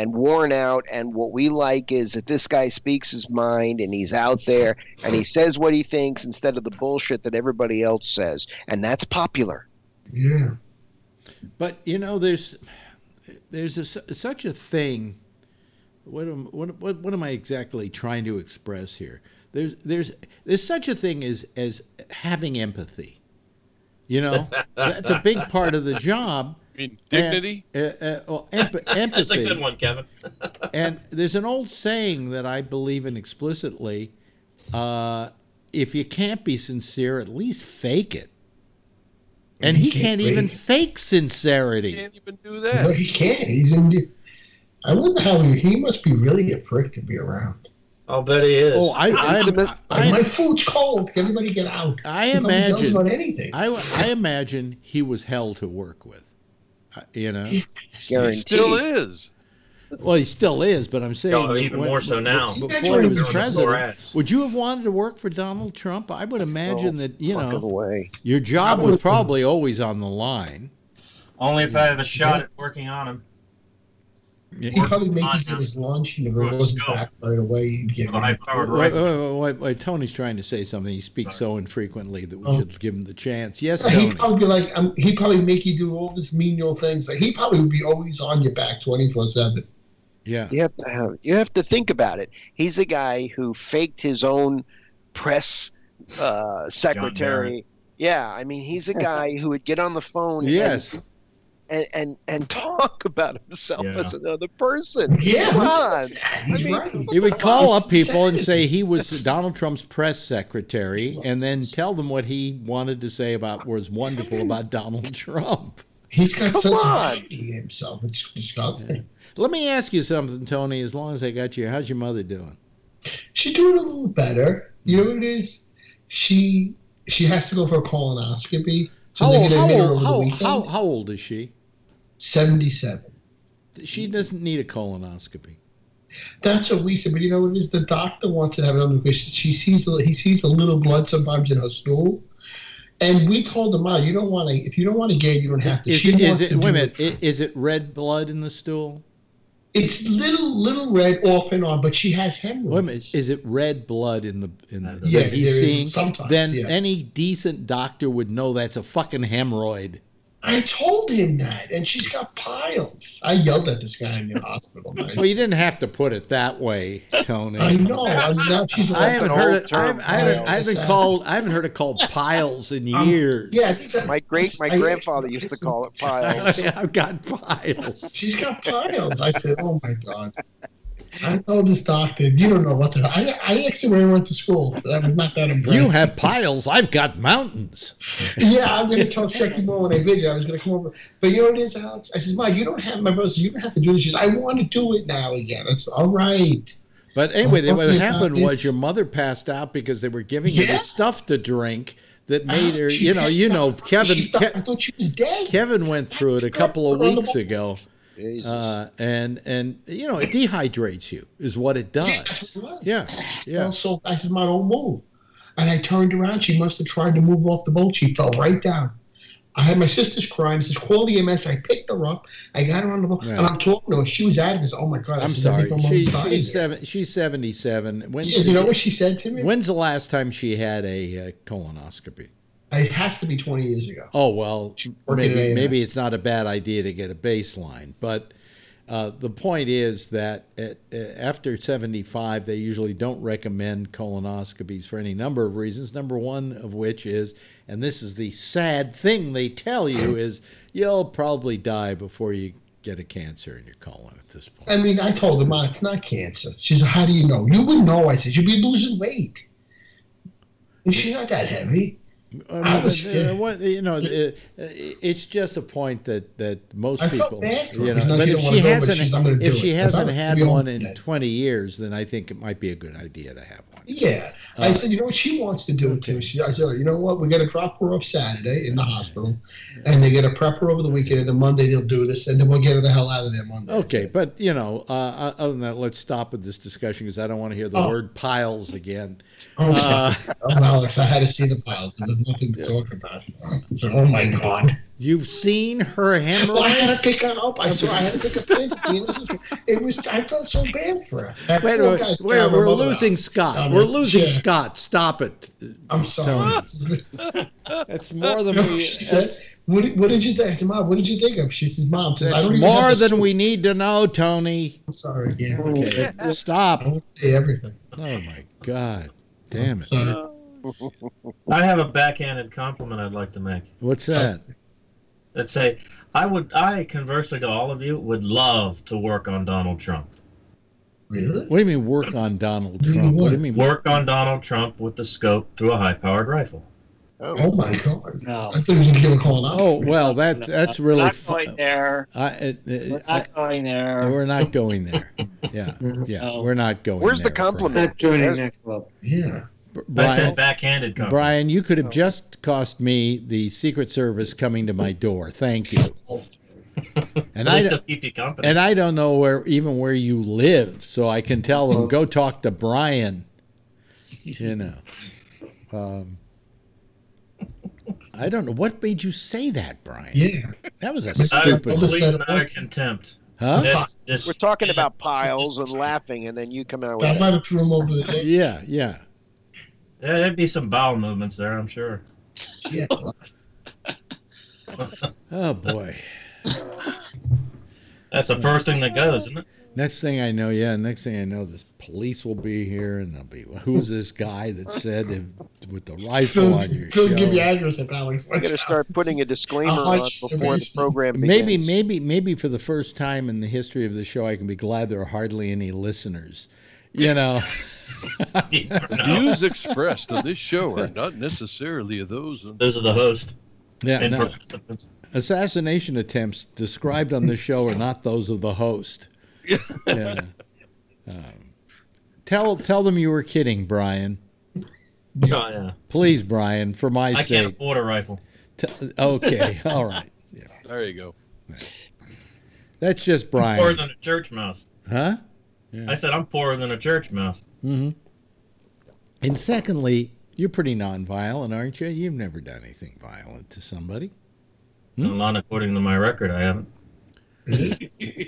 N: worn out, and what we like is that this guy speaks his mind and he's out there and he says what he thinks instead of the bullshit that everybody else says, and that's popular.
Q: Yeah.
E: But there's such a thing. What am I exactly trying to express here? There's such a thing as having empathy. That's a big part of the job.
P: Dignity?
E: Empathy.
M: That's a good one, Kevin.
E: And there's an old saying that I believe in explicitly. If you can't be sincere, at least fake it. And he can't even fake sincerity.
P: He can't even do that.
Q: No, he can't. I wonder how he must be really a prick to be around.
M: I'll bet he is.
E: Oh,
Q: my food's cold. Can everybody get out?
E: I imagine he was hell to work with.
P: He still is.
E: Well, he still is, but I'm saying
M: even more so now.
E: Before he was president, would you have wanted to work for Donald Trump? I would imagine that your job was probably always on the line.
M: Only if I have a shot at working on him.
Q: He'd probably make you get his lunch, and if it wasn't back right away, you'd get
E: Wait, Tony's trying to say something. He speaks so infrequently that we should give him the chance. Yes, Tony.
Q: He'd probably be like, he'd probably make you do all this menial things. Like, he probably would be always on your back 24/7.
E: Yeah,
N: you have to think about it. He's a guy who faked his own press secretary. Yeah, I mean, he's a guy who would get on the phone.
E: Yes.
N: and talk about himself as another person.
Q: Yeah,
N: Come on.
Q: he's right.
E: He would call up people and say he was Donald Trump's press secretary, and then tell them what he wanted to say about was wonderful about Donald Trump.
Q: He's got such a in himself. It's disgusting.
E: Let me ask you something, Tony. As long as I got you, how's your mother doing?
Q: She's doing a little better. You know what it is? She has to go for a colonoscopy. So
E: how old is she?
Q: 77.
E: She doesn't need a colonoscopy.
Q: That's what we said, but you know what it is? The doctor wants to have it under because he sees a little blood sometimes in her stool. And we told him, you don't want to. If you don't want to get it, you don't have to.
E: Wait a minute. Is it red blood in the stool?
Q: It's little red off and on, but she has hemorrhoids.
E: Wait a minute. Is it red blood in the
Q: yeah,
E: that he's seeing?
Q: Sometimes,
E: then any decent doctor would know that's a fucking hemorrhoid.
Q: I told him that, and she's got piles. I yelled at this guy in the hospital.
E: Well, you didn't have to put it that way, Tony.
Q: I know.
E: I haven't heard it. I haven't heard it called piles in years.
N: My grandfather used to call it piles.
E: I've got piles.
Q: She's got piles. I said, "Oh my God." I told this doctor, you don't know what to do. I actually, when I went to school, that was not that impressive.
E: You have piles. I've got mountains.
Q: Yeah, I'm going to tell Shecky more when I visit. I was going to come over. But you know what it is, Alex? I says, Mom, my brother says, you don't have to do this. She says, I want to do it now again. I said, all right.
E: But anyway, what happened was your mother passed out because they were giving her the stuff to drink that made her, Kevin.
Q: I thought she was dead.
E: Kevin went through it a couple of weeks ago. And it dehydrates you is what it does. Yeah.
Q: So I said, "Mom, don't move." And I turned around. She must have tried to move off the boat. She fell right down. I had my sisters crying. This is call EMS. I picked her up. I got her on the boat, and I'm talking to her. She was adamant. Oh my God!
E: I'm sorry. She's 77.
Q: You know what she said to me?
E: When's the last time she had a colonoscopy?
Q: It has to be 20 years ago.
E: Oh, well, maybe it's not a bad idea to get a baseline. But the point is that after 75, they usually don't recommend colonoscopies for any number of reasons. Number one of which is, and this is the sad thing they tell you, is you'll probably die before you get a cancer in your colon at this point.
Q: I mean, I told her, "Mom, it's not cancer." She said, "How do you know?" "You wouldn't know." I said, "You'd be losing weight." And she's not that heavy.
E: It's just a point that most people,
Q: bad for her.
E: But if she hasn't had one in 20 years, then I think it might be a good idea to have one.
Q: Yeah, I said, you know what, she wants to do it too. I said, you know what, we got to drop her off Saturday in the hospital, and they get a prep her over the weekend, and then Monday they'll do this, and then we'll get her the hell out of there Monday.
E: Okay, but other than that, let's stop with this discussion because I don't want to hear the word piles again.
Q: Alex, I had to see the piles. There was nothing to talk about. So, oh my God.
E: You've seen her hemorrhoids?
Q: Well, I had to pick her up. I had to pick a pin. I felt so bad for her.
E: We're losing Scott. We're losing Scott. Stop it.
Q: I'm sorry.
E: That's more than
Q: we. She said, what did you think? I said, "Mom, what did you think of?" She says, "Mom,
E: that's more than we need to know, Tony."
Q: I'm sorry. Yeah.
E: Okay. Stop.
Q: I won't say everything.
E: Oh my God. Damn it.
M: I have a backhanded compliment I'd like to make.
E: What's that?
M: Let's say I conversely to all of you would love to work on Donald Trump.
Q: Really?
E: What do you mean work on Donald Trump? What do you mean
M: work on Donald Trump with the scope through a high-powered rifle?
Q: Oh my God! No. I thought he was going to give a colonoscopy.
E: Oh well, that's really.
L: We're not going there. We're not going there.
E: We're not going there. Yeah, no. We're not going.
N: Where's
E: there,
N: the compliment?
R: Not joining next level.
Q: Yeah.
M: I said backhanded compliment.
E: Brian, you could have just cost me the Secret Service coming to my door. Thank you. And I don't know where you live, so I can tell them go talk to Brian. I don't know what made you say that, Brian.
Q: Yeah,
E: that was a stupid.
M: Out of contempt.
E: Huh?
N: We're talking about piles and laughing, and then you come out with
Q: that. Might have threw him over the head.
E: Yeah.
M: Yeah, there'd be some bowel movements there, I'm sure.
Q: Yeah.
E: Oh boy.
M: That's the first thing that goes, isn't it?
E: Next thing I know, this police will be here, and they'll be, who's this guy that said if with the rifle on your show.
Q: Give the address of Alex.
N: I'm going to start putting a disclaimer on before the program begins.
E: Maybe for the first time in the history of the show, I can be glad there are hardly any listeners. You know.
P: Views expressed on this show are not necessarily those of
M: the host.
E: Yeah, no. Assassination attempts described on the show are not those of the host. Yeah. Tell them you were kidding, Brian.
M: Oh, yeah.
E: Please, Brian, for my sake.
M: I can't afford a rifle.
E: Okay, all right. Yeah.
P: There you go.
E: That's just Brian.
M: I'm poorer than a church mouse.
E: Huh? Yeah.
M: I said I'm poorer than a church mouse.
E: Mm-hmm. And secondly, you're pretty nonviolent, aren't you? You've never done anything violent to somebody.
M: Not according to my record, I haven't.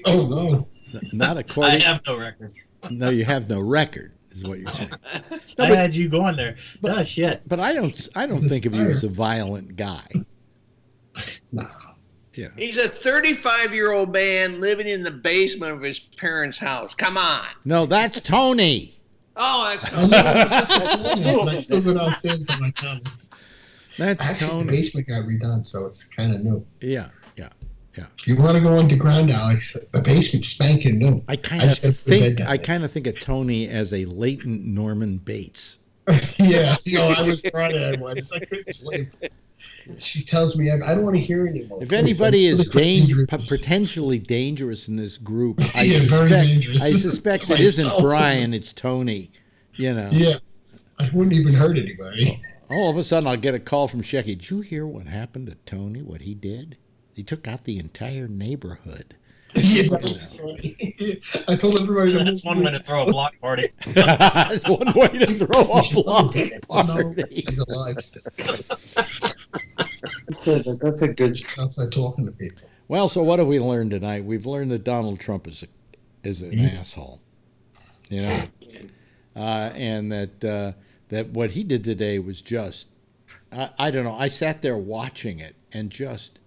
Q: Oh, no.
E: Not according.
M: I have no record.
E: No, you have no record, is what you're saying. No,
M: I had you going there. Oh, shit.
E: But I don't think of you as a violent guy.
Q: No.
E: Yeah.
K: He's a 35-year-old man living in the basement of his parents' house. Come on.
E: No, that's Tony.
K: Oh, that's
Q: Tony. I still go downstairs to my comments.
E: That's
Q: Actually,
E: Tony.
Q: The basement got redone, so it's kind of new.
E: Yeah.
Q: If you want to go underground, Alex, the basement's spanking new.
E: I kind of think of Tony as a latent Norman Bates.
Q: Yeah, I was trying to once. I couldn't sleep. She tells me I don't want to hear anymore.
E: If anybody is potentially dangerous in this group, I suspect it isn't Brian, it's Tony. You know.
Q: Yeah, I wouldn't even hurt anybody.
E: All of a sudden, I'll get a call from Shecky. Did you hear what happened to Tony? What he did? He took out the entire neighborhood.
Q: Yeah, I told everybody
M: that's one way to throw a block party.
E: That's one way to throw a block party.
Q: She's alive still.
R: That's a good
Q: outside talking to people.
E: Well, so what have we learned tonight? We've learned that Donald Trump is an asshole. You know, and that what he did today was just, I don't know. I sat there watching it and just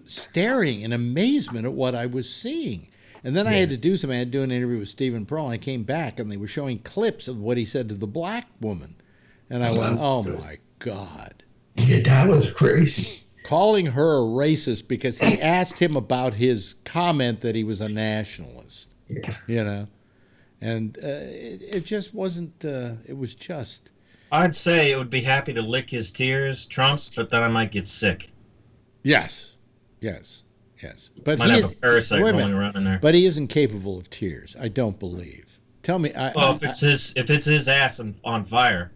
E: staring in amazement at what I was seeing. And then I had to do something. I had to do an interview with Stephen Pearl, and I came back, and they were showing clips of what he said to the black woman. And I went, oh, my God.
Q: Yeah, that was crazy.
E: Calling her a racist because he asked him about his comment that he was a nationalist.
Q: Yeah.
E: You know? And it just wasn't, it was just.
M: I'd say it would be happy to lick his tears, Trump's, but then I might get sick.
E: Yes. But
M: might have a parasite rolling around in there.
E: But he isn't capable of tears. I don't believe. Tell me.
M: Well, if it's his ass on fire,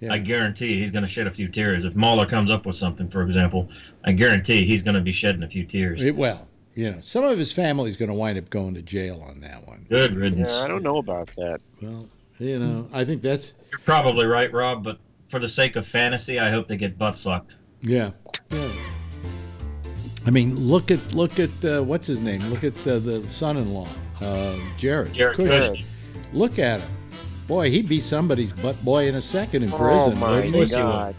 M: I guarantee he's going to shed a few tears. If Mueller comes up with something, for example, I guarantee he's going to be shedding a few tears.
E: Some of his family's going to wind up going to jail on that one.
M: Good riddance.
N: Yeah, I don't know about that.
E: Well, I think that's.
M: You're probably right, Rob. But for the sake of fantasy, I hope they get butt fucked.
E: Yeah. I mean, look at what's his name? Look at the son-in-law, Jared Kushner. Look at him. Boy, he'd be somebody's butt boy in a second in prison.
N: Oh, my God.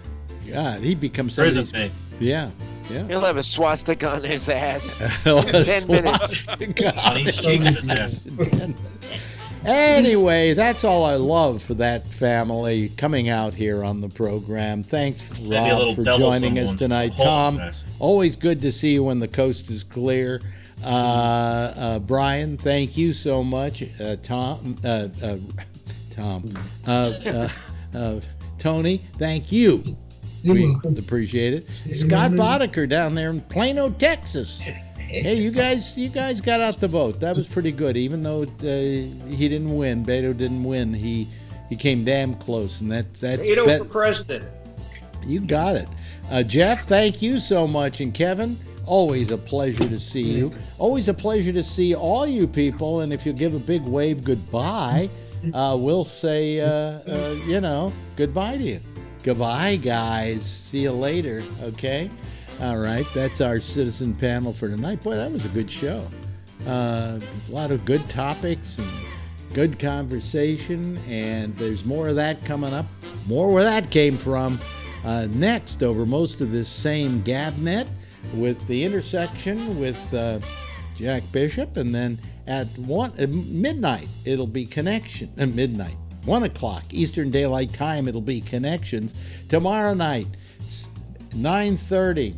E: God, he'd become somebody's... Yeah.
N: He'll have a swastika on his ass in 10 minutes.
M: On each cheek of his ass.
E: Anyway, that's all I love for that family coming out here on the program. Thanks, Rob, for joining us tonight. Tom, always good to see you when the coast is clear. Brian, thank you so much. Tony, thank you. We appreciate it. Scott Boddicker down there in Plano, Texas. Hey, you guys got out the vote. That was pretty good. Even though he didn't win, Beto didn't win, he came damn close. And that's
K: Beto for president.
E: You got it. Jeff, thank you so much. And Kevin, always a pleasure to see you. Always a pleasure to see all you people. And if you give a big wave goodbye, we'll say, goodbye to you. Goodbye, guys. See you later, okay? All right, that's our citizen panel for tonight. Boy, that was a good show. A lot of good topics and good conversation, and there's more of that coming up. More where that came from next over most of this same GabNet with the intersection with Jack Bishop, and then at midnight it'll be Connection. Midnight. 1 o'clock Eastern Daylight Time, it'll be Connections. Tomorrow night, 9:30,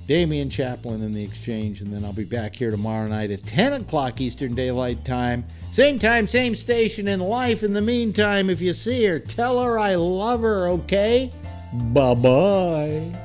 E: Damian Chaplin in the Exchange, and then I'll be back here tomorrow night at 10 o'clock Eastern Daylight Time. Same time, same station in life. In the meantime, if you see her, tell her I love her, okay? Bye-bye.